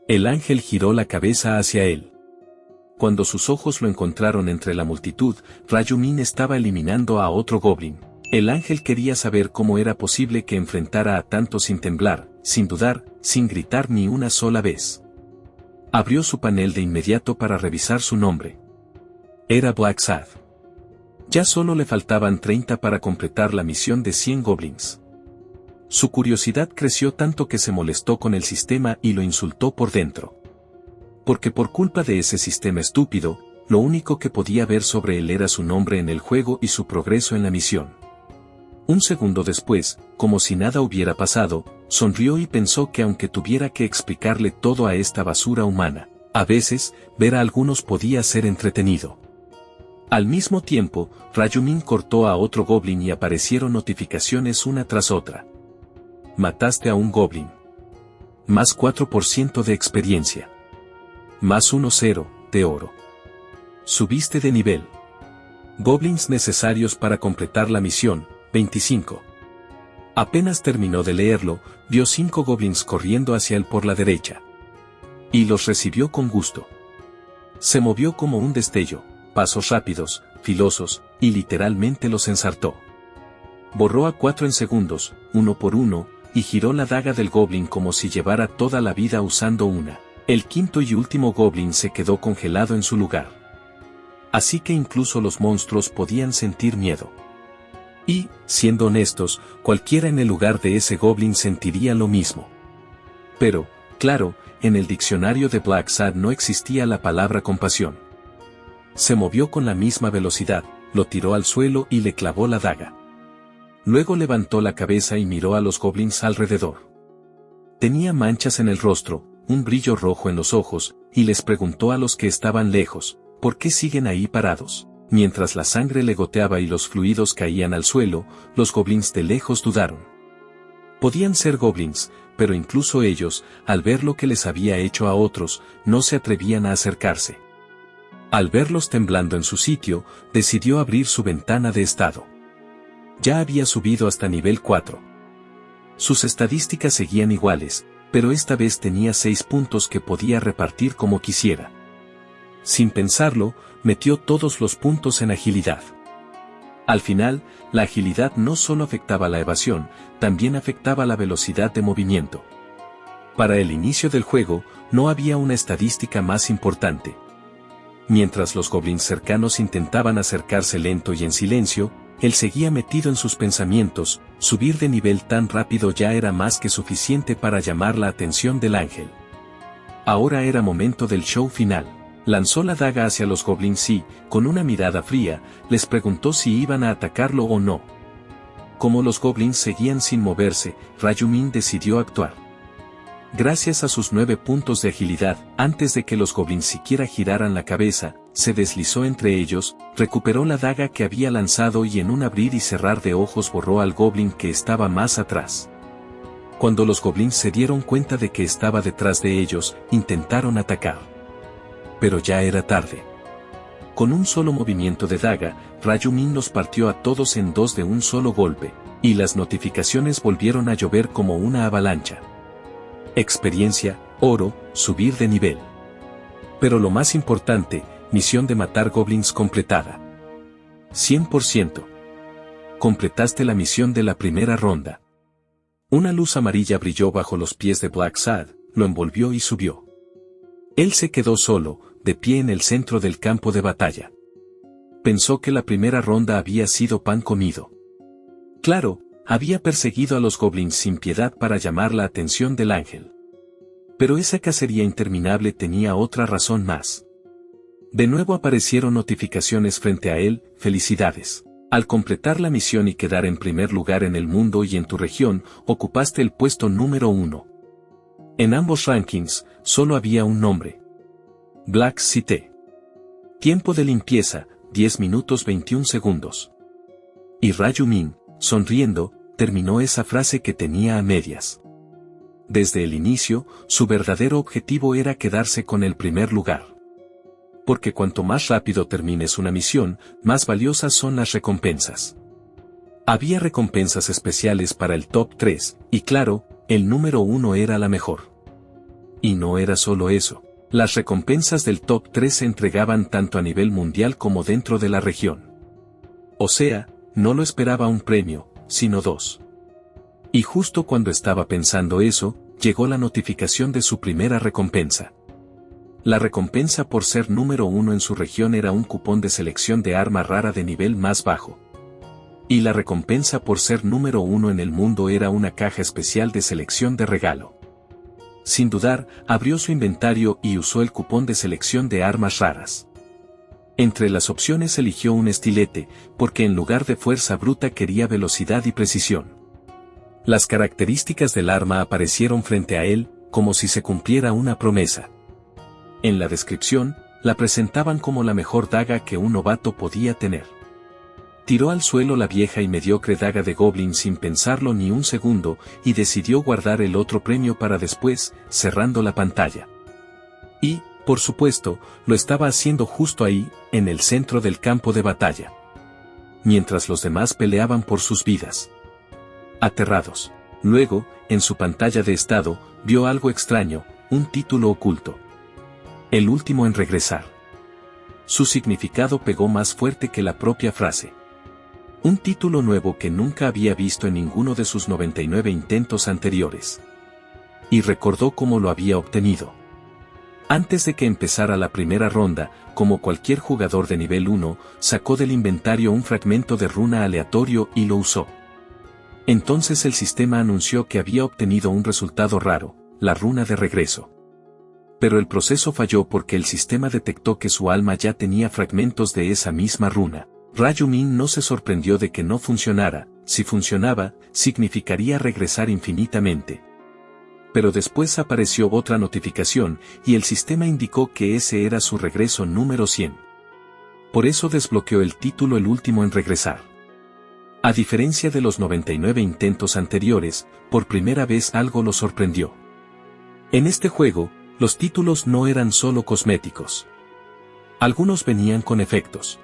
El ángel giró la cabeza hacia él. Cuando sus ojos lo encontraron entre la multitud, Rayumin estaba eliminando a otro goblin. El ángel quería saber cómo era posible que enfrentara a tanto sin temblar, sin dudar, sin gritar ni una sola vez. Abrió su panel de inmediato para revisar su nombre. Era Black Sad. Ya solo le faltaban 30 para completar la misión de 100 goblins. Su curiosidad creció tanto que se molestó con el sistema y lo insultó por dentro. Porque por culpa de ese sistema estúpido, lo único que podía ver sobre él era su nombre en el juego y su progreso en la misión. Un segundo después, como si nada hubiera pasado, sonrió y pensó que aunque tuviera que explicarle todo a esta basura humana, a veces, ver a algunos podía ser entretenido. Al mismo tiempo, Rayumin cortó a otro goblin y aparecieron notificaciones una tras otra. Mataste a un goblin. Más 4% de experiencia. Más 1-0 de oro. Subiste de nivel. Goblins necesarios para completar la misión, 25. Apenas terminó de leerlo, vio 5 goblins corriendo hacia él por la derecha. Y los recibió con gusto. Se movió como un destello, pasos rápidos, filosos, y literalmente los ensartó. Borró a 4 en segundos, uno por uno, y giró la daga del goblin como si llevara toda la vida usando una. El quinto y último goblin se quedó congelado en su lugar. Así que incluso los monstruos podían sentir miedo. Y, siendo honestos, cualquiera en el lugar de ese goblin sentiría lo mismo. Pero, claro, en el diccionario de Black Sad no existía la palabra compasión. Se movió con la misma velocidad, lo tiró al suelo y le clavó la daga. Luego levantó la cabeza y miró a los goblins alrededor. Tenía manchas en el rostro, un brillo rojo en los ojos, y les preguntó a los que estaban lejos, ¿por qué siguen ahí parados? Mientras la sangre le goteaba y los fluidos caían al suelo, los goblins de lejos dudaron. Podían ser goblins, pero incluso ellos, al ver lo que les había hecho a otros, no se atrevían a acercarse. Al verlos temblando en su sitio, decidió abrir su ventana de estado. Ya había subido hasta nivel 4. Sus estadísticas seguían iguales, pero esta vez tenía 6 puntos que podía repartir como quisiera. Sin pensarlo, metió todos los puntos en agilidad. Al final, la agilidad no solo afectaba la evasión, también afectaba la velocidad de movimiento. Para el inicio del juego, no había una estadística más importante. Mientras los goblins cercanos intentaban acercarse lento y en silencio, él seguía metido en sus pensamientos. Subir de nivel tan rápido ya era más que suficiente para llamar la atención del ángel. Ahora era momento del show final. Lanzó la daga hacia los goblins y, con una mirada fría, les preguntó si iban a atacarlo o no. Como los goblins seguían sin moverse, Rayumin decidió actuar. Gracias a sus 9 puntos de agilidad, antes de que los goblins siquiera giraran la cabeza, se deslizó entre ellos, recuperó la daga que había lanzado y en un abrir y cerrar de ojos borró al goblin que estaba más atrás. Cuando los goblins se dieron cuenta de que estaba detrás de ellos, intentaron atacar. Pero ya era tarde. Con un solo movimiento de daga, Rayumin los partió a todos en dos de un solo golpe, y las notificaciones volvieron a llover como una avalancha. Experiencia, oro, subir de nivel. Pero lo más importante, misión de matar goblins completada. 100%. Completaste la misión de la primera ronda. Una luz amarilla brilló bajo los pies de Black Sad, lo envolvió y subió. Él se quedó solo, de pie en el centro del campo de batalla. Pensó que la primera ronda había sido pan comido. Claro, había perseguido a los goblins sin piedad para llamar la atención del ángel. Pero esa cacería interminable tenía otra razón más. De nuevo aparecieron notificaciones frente a él. Felicidades. Al completar la misión y quedar en primer lugar en el mundo y en tu región, ocupaste el puesto número 1. En ambos rankings, solo había un nombre. Black City. Tiempo de limpieza, 10 minutos 21 segundos. Y Rayumin, sonriendo, terminó esa frase que tenía a medias. Desde el inicio, su verdadero objetivo era quedarse con el primer lugar. Porque cuanto más rápido termines una misión, más valiosas son las recompensas. Había recompensas especiales para el top 3, y claro, el número 1 era la mejor. Y no era solo eso. Las recompensas del top 3 se entregaban tanto a nivel mundial como dentro de la región. O sea, no lo esperaba un premio, sino 2. Y justo cuando estaba pensando eso, llegó la notificación de su primera recompensa. La recompensa por ser número 1 en su región era un cupón de selección de arma rara de nivel más bajo. Y la recompensa por ser número 1 en el mundo era una caja especial de selección de regalo. Sin dudar, abrió su inventario y usó el cupón de selección de armas raras. Entre las opciones eligió un estilete, porque en lugar de fuerza bruta quería velocidad y precisión. Las características del arma aparecieron frente a él, como si se cumpliera una promesa. En la descripción, la presentaban como la mejor daga que un novato podía tener. Tiró al suelo la vieja y mediocre daga de Goblin sin pensarlo ni un segundo, y decidió guardar el otro premio para después, cerrando la pantalla. Y, por supuesto, lo estaba haciendo justo ahí, en el centro del campo de batalla. Mientras los demás peleaban por sus vidas. Aterrados. Luego, en su pantalla de estado, vio algo extraño, un título oculto. El último en regresar. Su significado pegó más fuerte que la propia frase. Un título nuevo que nunca había visto en ninguno de sus 99 intentos anteriores. Y recordó cómo lo había obtenido. Antes de que empezara la primera ronda, como cualquier jugador de nivel 1, sacó del inventario un fragmento de runa aleatorio y lo usó. Entonces el sistema anunció que había obtenido un resultado raro, la runa de regreso. Pero el proceso falló porque el sistema detectó que su alma ya tenía fragmentos de esa misma runa. Rayumin no se sorprendió de que no funcionara, si funcionaba, significaría regresar infinitamente. Pero después apareció otra notificación, y el sistema indicó que ese era su regreso número 100. Por eso desbloqueó el título el último en regresar. A diferencia de los 99 intentos anteriores, por primera vez algo lo sorprendió. En este juego, los títulos no eran solo cosméticos. Algunos venían con efectos.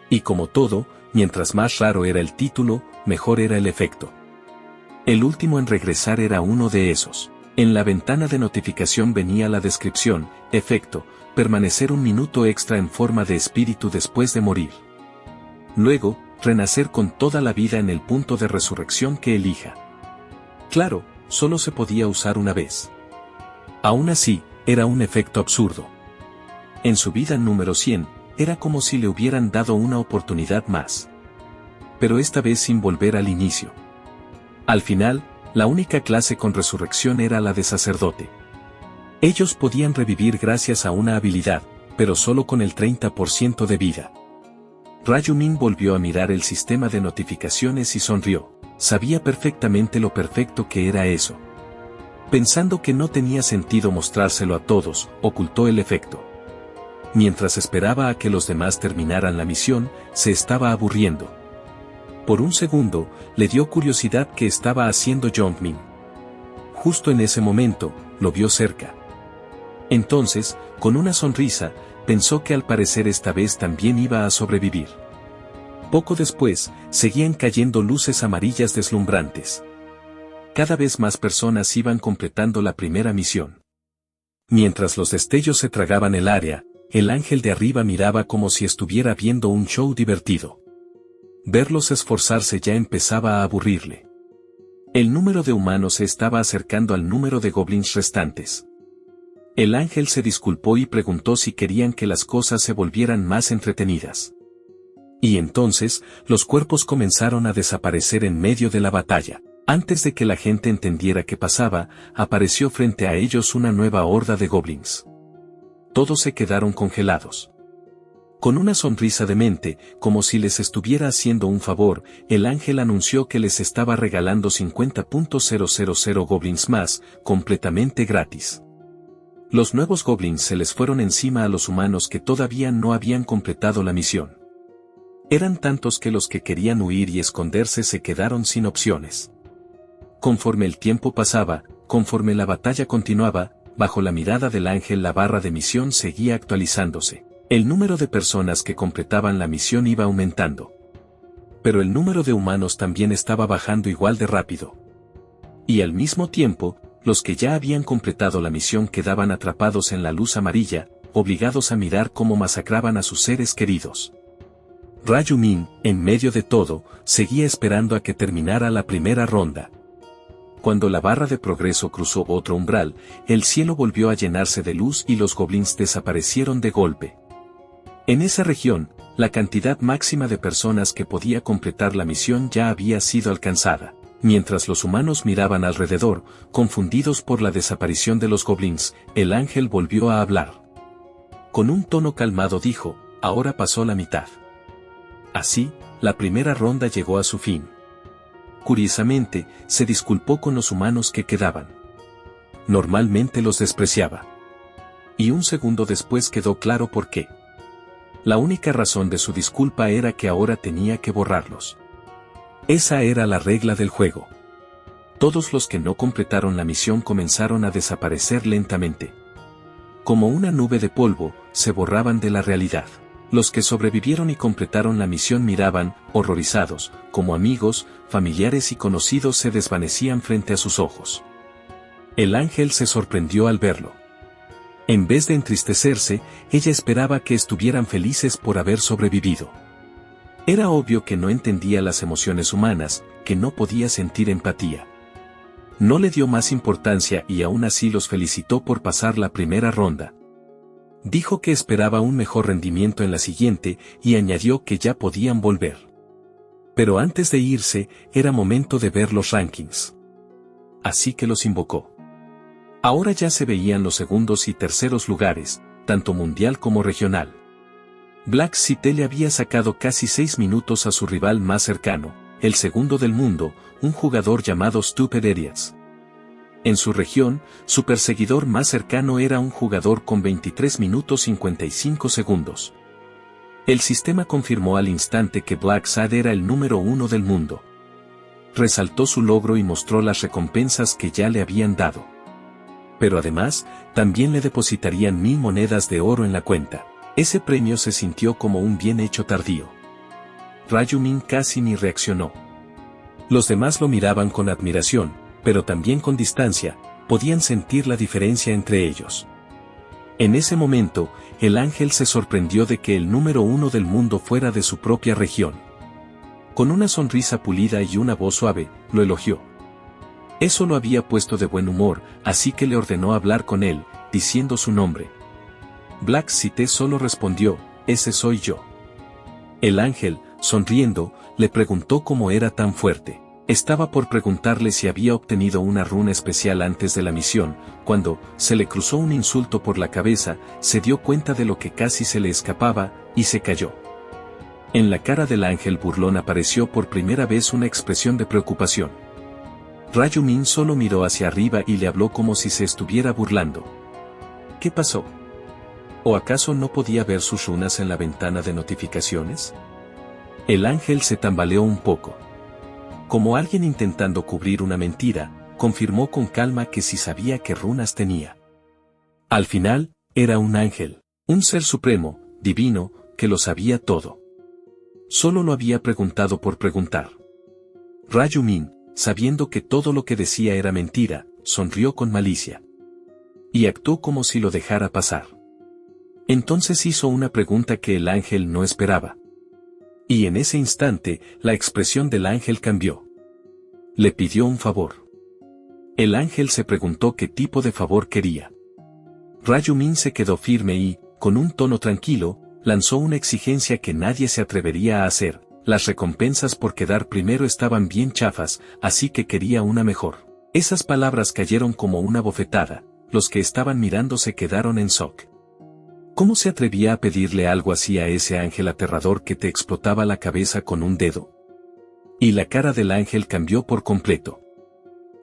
Y como todo, mientras más raro era el título, mejor era el efecto. El último en regresar era uno de esos. En la ventana de notificación venía la descripción, efecto, permanecer un minuto extra en forma de espíritu después de morir. Luego, renacer con toda la vida en el punto de resurrección que elija. Claro, solo se podía usar una vez. Aún así, era un efecto absurdo. En su vida número 100, era como si le hubieran dado una oportunidad más. Pero esta vez sin volver al inicio. Al final, la única clase con resurrección era la de sacerdote. Ellos podían revivir gracias a una habilidad, pero solo con el 30% de vida. Rayumin volvió a mirar el sistema de notificaciones y sonrió. Sabía perfectamente lo perfecto que era eso. Pensando que no tenía sentido mostrárselo a todos, ocultó el efecto. Mientras esperaba a que los demás terminaran la misión, se estaba aburriendo. Por un segundo, le dio curiosidad qué estaba haciendo Jongmin. Justo en ese momento, lo vio cerca. Entonces, con una sonrisa, pensó que al parecer esta vez también iba a sobrevivir. Poco después, seguían cayendo luces amarillas deslumbrantes. Cada vez más personas iban completando la primera misión. Mientras los destellos se tragaban el área, el ángel de arriba miraba como si estuviera viendo un show divertido. Verlos esforzarse ya empezaba a aburrirle. El número de humanos se estaba acercando al número de goblins restantes. El ángel se disculpó y preguntó si querían que las cosas se volvieran más entretenidas. Y entonces, los cuerpos comenzaron a desaparecer en medio de la batalla. Antes de que la gente entendiera qué pasaba, apareció frente a ellos una nueva horda de goblins. Todos se quedaron congelados. Con una sonrisa demente, como si les estuviera haciendo un favor, el ángel anunció que les estaba regalando 50.000 goblins más, completamente gratis. Los nuevos goblins se les fueron encima a los humanos que todavía no habían completado la misión. Eran tantos que los que querían huir y esconderse se quedaron sin opciones. Conforme el tiempo pasaba, conforme la batalla continuaba, bajo la mirada del ángel la barra de misión seguía actualizándose. El número de personas que completaban la misión iba aumentando. Pero el número de humanos también estaba bajando igual de rápido. Y al mismo tiempo, los que ya habían completado la misión quedaban atrapados en la luz amarilla, obligados a mirar cómo masacraban a sus seres queridos. Rayumin, en medio de todo, seguía esperando a que terminara la primera ronda. Cuando la barra de progreso cruzó otro umbral, el cielo volvió a llenarse de luz y los goblins desaparecieron de golpe. En esa región, la cantidad máxima de personas que podía completar la misión ya había sido alcanzada. Mientras los humanos miraban alrededor, confundidos por la desaparición de los goblins, el ángel volvió a hablar. Con un tono calmado dijo, ahora pasó la mitad. Así, la primera ronda llegó a su fin. Curiosamente, se disculpó con los humanos que quedaban. Normalmente los despreciaba. Y un segundo después quedó claro por qué. La única razón de su disculpa era que ahora tenía que borrarlos. Esa era la regla del juego. Todos los que no completaron la misión comenzaron a desaparecer lentamente. Como una nube de polvo, se borraban de la realidad. Los que sobrevivieron y completaron la misión miraban, horrorizados, como amigos, familiares y conocidos se desvanecían frente a sus ojos. El ángel se sorprendió al verlo. En vez de entristecerse, ella esperaba que estuvieran felices por haber sobrevivido. Era obvio que no entendía las emociones humanas, que no podía sentir empatía. No le dio más importancia y aún así los felicitó por pasar la primera ronda. Dijo que esperaba un mejor rendimiento en la siguiente y añadió que ya podían volver. Pero antes de irse, era momento de ver los rankings. Así que los invocó. Ahora ya se veían los segundos y terceros lugares, tanto mundial como regional. Black City le había sacado casi 6 minutos a su rival más cercano, el segundo del mundo, un jugador llamado Stupid Idiots. En su región, su perseguidor más cercano era un jugador con 23 minutos 55 segundos. El sistema confirmó al instante que Black Sad era el número 1 del mundo. Resaltó su logro y mostró las recompensas que ya le habían dado. Pero además, también le depositarían 1000 monedas de oro en la cuenta. Ese premio se sintió como un bien hecho tardío. Rayumin casi ni reaccionó. Los demás lo miraban con admiración, pero también con distancia, podían sentir la diferencia entre ellos. En ese momento, el ángel se sorprendió de que el número 1 del mundo fuera de su propia región. Con una sonrisa pulida y una voz suave, lo elogió. Eso lo había puesto de buen humor, así que le ordenó hablar con él, diciendo su nombre. Black City solo respondió, ese soy yo. El ángel, sonriendo, le preguntó cómo era tan fuerte. Estaba por preguntarle si había obtenido una runa especial antes de la misión, cuando se le cruzó un insulto por la cabeza, se dio cuenta de lo que casi se le escapaba, y se cayó. En la cara del ángel burlón apareció por primera vez una expresión de preocupación. Rayumin solo miró hacia arriba y le habló como si se estuviera burlando. ¿Qué pasó? ¿O acaso no podía ver sus runas en la ventana de notificaciones? El ángel se tambaleó un poco. Como alguien intentando cubrir una mentira, confirmó con calma que sí sabía qué runas tenía. Al final, era un ángel, un ser supremo, divino, que lo sabía todo. Solo lo había preguntado por preguntar. Rayumin, sabiendo que todo lo que decía era mentira, sonrió con malicia. Y actuó como si lo dejara pasar. Entonces hizo una pregunta que el ángel no esperaba. Y en ese instante, la expresión del ángel cambió. Le pidió un favor. El ángel se preguntó qué tipo de favor quería. Rayumin se quedó firme y, con un tono tranquilo, lanzó una exigencia que nadie se atrevería a hacer. Las recompensas por quedar primero estaban bien chafas, así que quería una mejor. Esas palabras cayeron como una bofetada, los que estaban mirando se quedaron en shock. ¿Cómo se atrevía a pedirle algo así a ese ángel aterrador que te explotaba la cabeza con un dedo? Y la cara del ángel cambió por completo.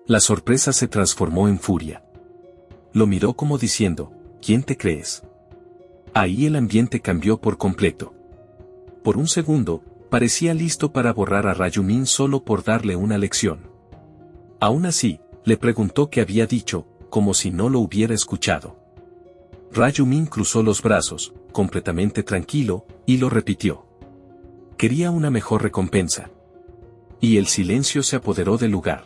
La sorpresa se transformó en furia. Lo miró como diciendo, ¿quién te crees? Ahí el ambiente cambió por completo. Por un segundo, parecía listo para borrar a Rayumin solo por darle una lección. Aún así, le preguntó qué había dicho, como si no lo hubiera escuchado. Rayumin cruzó los brazos, completamente tranquilo, y lo repitió. Quería una mejor recompensa. Y el silencio se apoderó del lugar.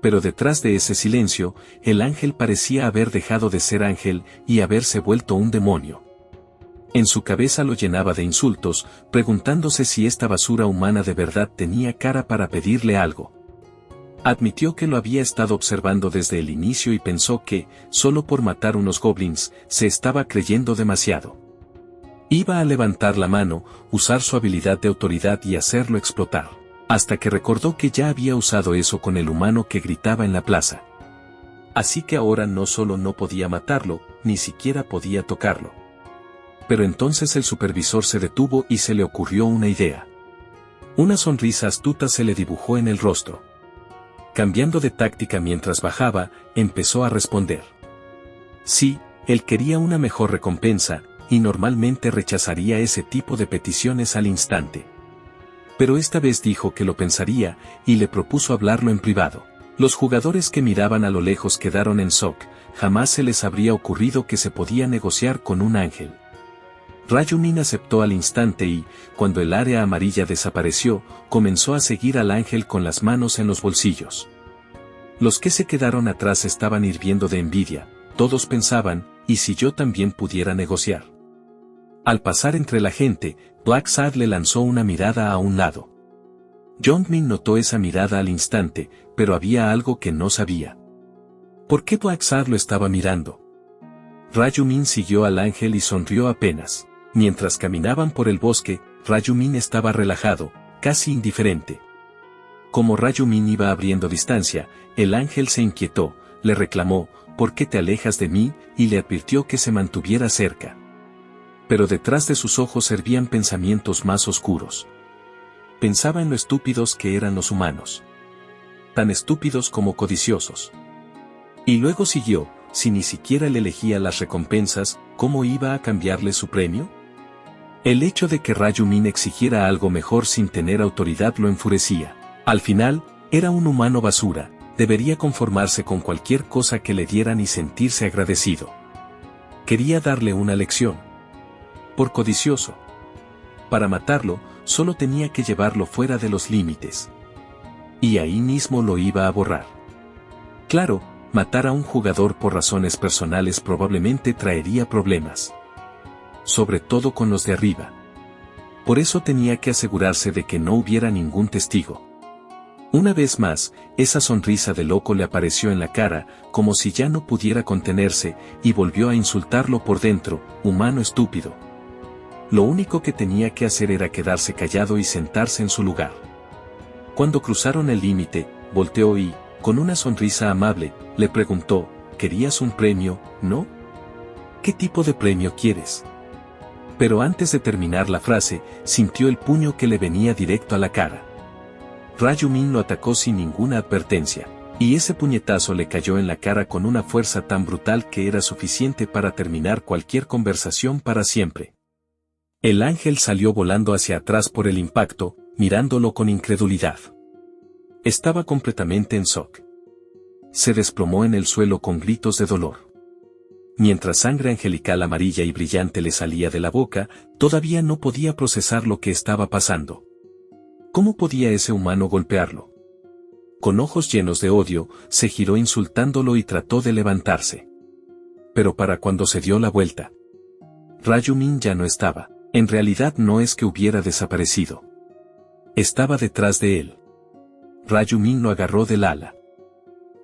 Pero detrás de ese silencio, el ángel parecía haber dejado de ser ángel y haberse vuelto un demonio. En su cabeza lo llenaba de insultos, preguntándose si esta basura humana de verdad tenía cara para pedirle algo. Admitió que lo había estado observando desde el inicio y pensó que, solo por matar unos goblins, se estaba creyendo demasiado. Iba a levantar la mano, usar su habilidad de autoridad y hacerlo explotar. Hasta que recordó que ya había usado eso con el humano que gritaba en la plaza. Así que ahora no solo no podía matarlo, ni siquiera podía tocarlo. Pero entonces el supervisor se detuvo y se le ocurrió una idea. Una sonrisa astuta se le dibujó en el rostro. Cambiando de táctica mientras bajaba, empezó a responder. Sí, él quería una mejor recompensa, y normalmente rechazaría ese tipo de peticiones al instante. Pero esta vez dijo que lo pensaría, y le propuso hablarlo en privado. Los jugadores que miraban a lo lejos quedaron en shock, jamás se les habría ocurrido que se podía negociar con un ángel. Rayumin aceptó al instante y, cuando el área amarilla desapareció, comenzó a seguir al ángel con las manos en los bolsillos. Los que se quedaron atrás estaban hirviendo de envidia, todos pensaban, ¿y si yo también pudiera negociar? Al pasar entre la gente, Black Sad le lanzó una mirada a un lado. Youngmin notó esa mirada al instante, pero había algo que no sabía. ¿Por qué Black Sad lo estaba mirando? Rayumin siguió al ángel y sonrió apenas. Mientras caminaban por el bosque, Rayumin estaba relajado, casi indiferente. Como Rayumin iba abriendo distancia, el ángel se inquietó, le reclamó, ¿por qué te alejas de mí?, y le advirtió que se mantuviera cerca. Pero detrás de sus ojos hervían pensamientos más oscuros. Pensaba en lo estúpidos que eran los humanos. Tan estúpidos como codiciosos. Y luego siguió, si ni siquiera le elegía las recompensas, ¿cómo iba a cambiarle su premio? El hecho de que Rayumin exigiera algo mejor sin tener autoridad lo enfurecía. Al final, era un humano basura, debería conformarse con cualquier cosa que le dieran y sentirse agradecido. Quería darle una lección. Por codicioso. Para matarlo, solo tenía que llevarlo fuera de los límites. Y ahí mismo lo iba a borrar. Claro, matar a un jugador por razones personales probablemente traería problemas. Sobre todo con los de arriba. Por eso tenía que asegurarse de que no hubiera ningún testigo. Una vez más, esa sonrisa de loco le apareció en la cara, como si ya no pudiera contenerse, y volvió a insultarlo por dentro, humano estúpido. Lo único que tenía que hacer era quedarse callado y sentarse en su lugar. Cuando cruzaron el límite, volteó y, con una sonrisa amable, le preguntó, ¿querías un premio, no? ¿Qué tipo de premio quieres? Pero antes de terminar la frase, sintió el puño que le venía directo a la cara. Rayumin lo atacó sin ninguna advertencia, y ese puñetazo le cayó en la cara con una fuerza tan brutal que era suficiente para terminar cualquier conversación para siempre. El ángel salió volando hacia atrás por el impacto, mirándolo con incredulidad. Estaba completamente en shock. Se desplomó en el suelo con gritos de dolor. Mientras sangre angelical amarilla y brillante le salía de la boca, todavía no podía procesar lo que estaba pasando. ¿Cómo podía ese humano golpearlo? Con ojos llenos de odio, se giró insultándolo y trató de levantarse. Pero para cuando se dio la vuelta, Rayumin ya no estaba. En realidad no es que hubiera desaparecido. Estaba detrás de él. Rayumin lo agarró del ala.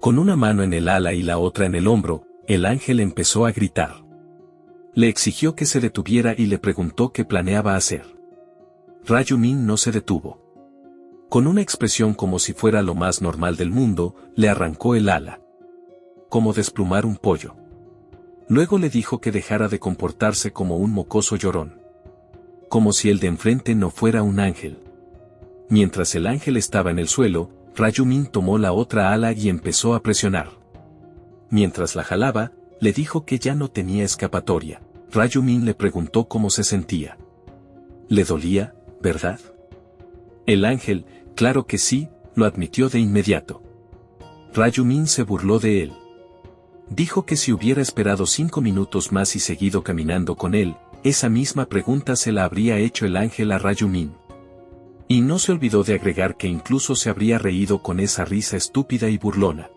Con una mano en el ala y la otra en el hombro, el ángel empezó a gritar. Le exigió que se detuviera y le preguntó qué planeaba hacer. Rayumin no se detuvo. Con una expresión como si fuera lo más normal del mundo, le arrancó el ala. Como desplumar un pollo. Luego le dijo que dejara de comportarse como un mocoso llorón. Como si el de enfrente no fuera un ángel. Mientras el ángel estaba en el suelo, Rayumin tomó la otra ala y empezó a presionar. Mientras la jalaba, le dijo que ya no tenía escapatoria. Rayumin le preguntó cómo se sentía. ¿Le dolía, verdad? El ángel, claro que sí, lo admitió de inmediato. Rayumin se burló de él. Dijo que si hubiera esperado 5 minutos más y seguido caminando con él, esa misma pregunta se la habría hecho el ángel a Rayumin. Y no se olvidó de agregar que incluso se habría reído con esa risa estúpida y burlona.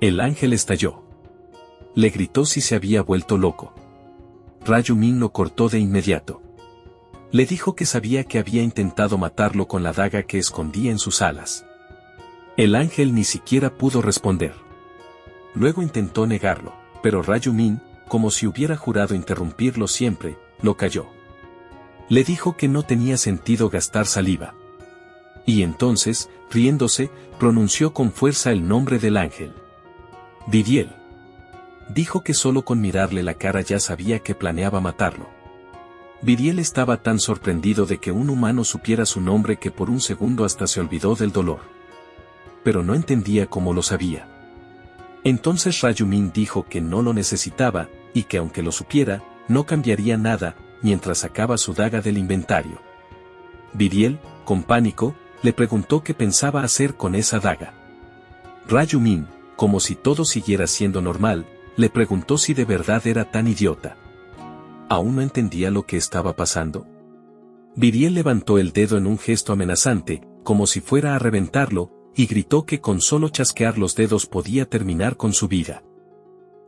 El ángel estalló. Le gritó si se había vuelto loco. Rayumin lo cortó de inmediato. Le dijo que sabía que había intentado matarlo con la daga que escondía en sus alas. El ángel ni siquiera pudo responder. Luego intentó negarlo, pero Rayumin, como si hubiera jurado interrumpirlo siempre, lo calló. Le dijo que no tenía sentido gastar saliva. Y entonces, riéndose, pronunció con fuerza el nombre del ángel. Viriel. Dijo que solo con mirarle la cara ya sabía que planeaba matarlo. Viriel estaba tan sorprendido de que un humano supiera su nombre que por un segundo hasta se olvidó del dolor. Pero no entendía cómo lo sabía. Entonces Rayumin dijo que no lo necesitaba, y que aunque lo supiera, no cambiaría nada, mientras sacaba su daga del inventario. Viriel, con pánico, le preguntó qué pensaba hacer con esa daga. Rayumin, como si todo siguiera siendo normal, le preguntó si de verdad era tan idiota. ¿Aún no entendía lo que estaba pasando? Viriel levantó el dedo en un gesto amenazante, como si fuera a reventarlo, y gritó que con solo chasquear los dedos podía terminar con su vida.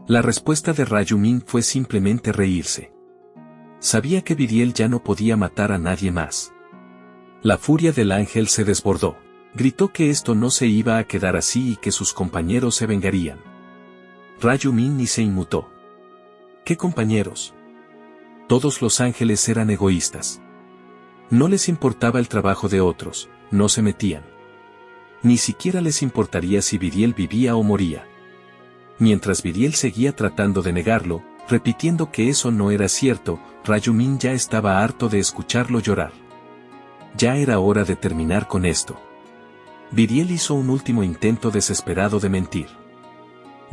La respuesta de Rayumin fue simplemente reírse. Sabía que Viriel ya no podía matar a nadie más. La furia del ángel se desbordó. Gritó que esto no se iba a quedar así y que sus compañeros se vengarían. Rayumin ni se inmutó. ¿Qué compañeros? Todos los ángeles eran egoístas. No les importaba el trabajo de otros, no se metían. Ni siquiera les importaría si Viriel vivía o moría. Mientras Viriel seguía tratando de negarlo, repitiendo que eso no era cierto, Rayumin ya estaba harto de escucharlo llorar. Ya era hora de terminar con esto. Viriel hizo un último intento desesperado de mentir.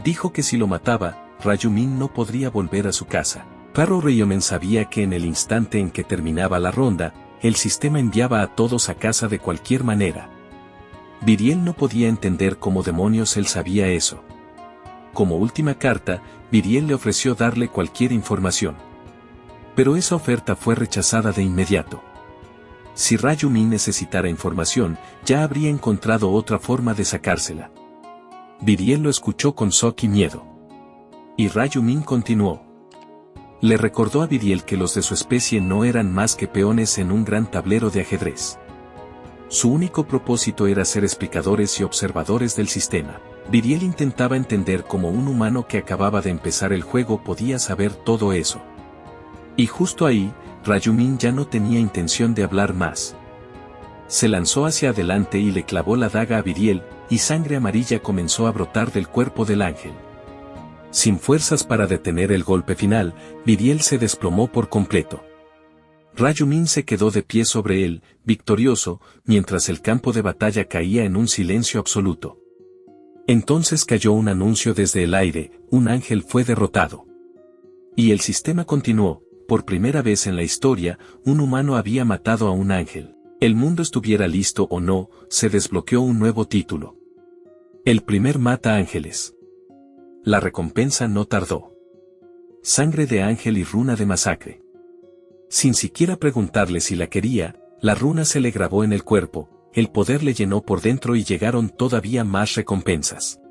Dijo que si lo mataba, Rayumin no podría volver a su casa. Pero Ryomen sabía que en el instante en que terminaba la ronda, el sistema enviaba a todos a casa de cualquier manera. Viriel no podía entender cómo demonios él sabía eso. Como última carta, Viriel le ofreció darle cualquier información. Pero esa oferta fue rechazada de inmediato. Si Rayumin necesitara información, ya habría encontrado otra forma de sacársela. Viriel lo escuchó con shock y miedo. Y Rayumin continuó. Le recordó a Viriel que los de su especie no eran más que peones en un gran tablero de ajedrez. Su único propósito era ser explicadores y observadores del sistema. Viriel intentaba entender cómo un humano que acababa de empezar el juego podía saber todo eso. Y justo ahí, Rayumin ya no tenía intención de hablar más. Se lanzó hacia adelante y le clavó la daga a Viriel, y sangre amarilla comenzó a brotar del cuerpo del ángel. Sin fuerzas para detener el golpe final, Viriel se desplomó por completo. Rayumin se quedó de pie sobre él, victorioso, mientras el campo de batalla caía en un silencio absoluto. Entonces cayó un anuncio desde el aire: un ángel fue derrotado. Y el sistema continuó: por primera vez en la historia, un humano había matado a un ángel. El mundo estuviera listo o no, se desbloqueó un nuevo título. El primer mata ángeles. La recompensa no tardó. Sangre de ángel y runa de masacre. Sin siquiera preguntarle si la quería, la runa se le grabó en el cuerpo, el poder le llenó por dentro y llegaron todavía más recompensas.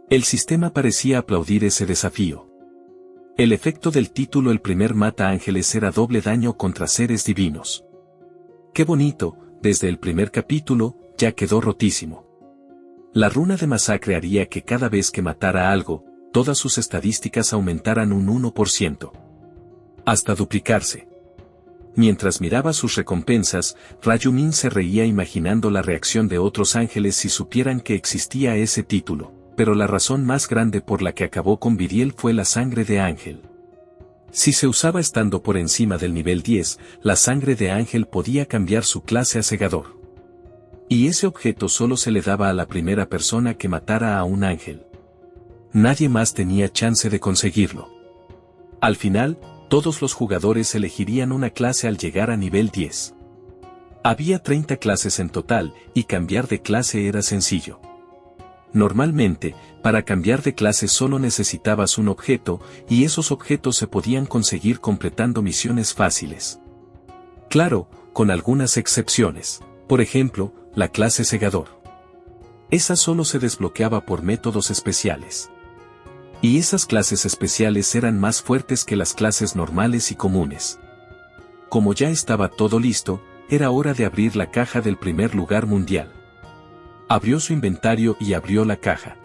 El sistema parecía aplaudir ese desafío. El efecto del título El primer mata ángeles era doble daño contra seres divinos. ¡Qué bonito! Desde el primer capítulo, ya quedó rotísimo. La runa de masacre haría que cada vez que matara algo, todas sus estadísticas aumentaran un 1%. Hasta duplicarse. Mientras miraba sus recompensas, Rayumin se reía imaginando la reacción de otros ángeles si supieran que existía ese título, pero la razón más grande por la que acabó con Viriel fue la sangre de ángel. Si se usaba estando por encima del nivel 10, la sangre de ángel podía cambiar su clase a segador. Y ese objeto solo se le daba a la primera persona que matara a un ángel. Nadie más tenía chance de conseguirlo. Al final, todos los jugadores elegirían una clase al llegar a nivel 10. Había 30 clases en total, y cambiar de clase era sencillo. Normalmente, para cambiar de clase solo necesitabas un objeto, y esos objetos se podían conseguir completando misiones fáciles. Claro, con algunas excepciones. Por ejemplo, la clase segador. Esa solo se desbloqueaba por métodos especiales. Y esas clases especiales eran más fuertes que las clases normales y comunes. Como ya estaba todo listo, era hora de abrir la caja del primer lugar mundial. Abrió su inventario y abrió la caja.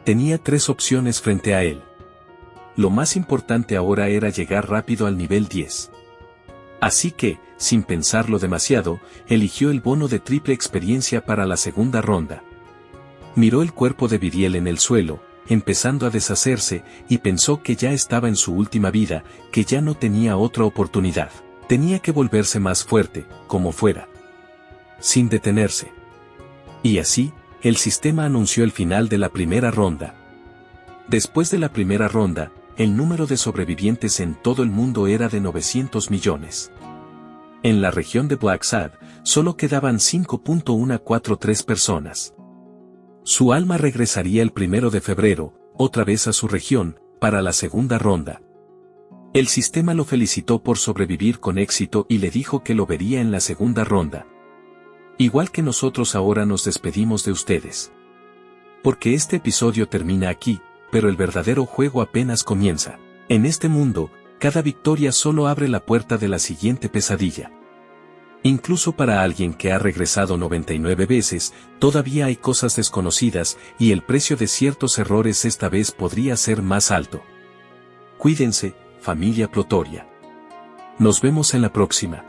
Tenía 3 opciones frente a él. Lo más importante ahora era llegar rápido al nivel 10. Así que, sin pensarlo demasiado, eligió el bono de triple experiencia para la segunda ronda. Miró el cuerpo de Viriel en el suelo, empezando a deshacerse, y pensó que ya estaba en su última vida, que ya no tenía otra oportunidad. Tenía que volverse más fuerte, como fuera. Sin detenerse. Y así, el sistema anunció el final de la primera ronda. Después de la primera ronda, el número de sobrevivientes en todo el mundo era de 900 millones. En la región de Black Sad, solo quedaban 5.143 personas. Su alma regresaría el 1 de febrero, otra vez a su región, para la segunda ronda. El sistema lo felicitó por sobrevivir con éxito y le dijo que lo vería en la segunda ronda. Igual que nosotros ahora nos despedimos de ustedes. Porque este episodio termina aquí, pero el verdadero juego apenas comienza. En este mundo, cada victoria solo abre la puerta de la siguiente pesadilla. Incluso para alguien que ha regresado 99 veces, todavía hay cosas desconocidas y el precio de ciertos errores esta vez podría ser más alto. Cuídense, familia Plotoria. Nos vemos en la próxima.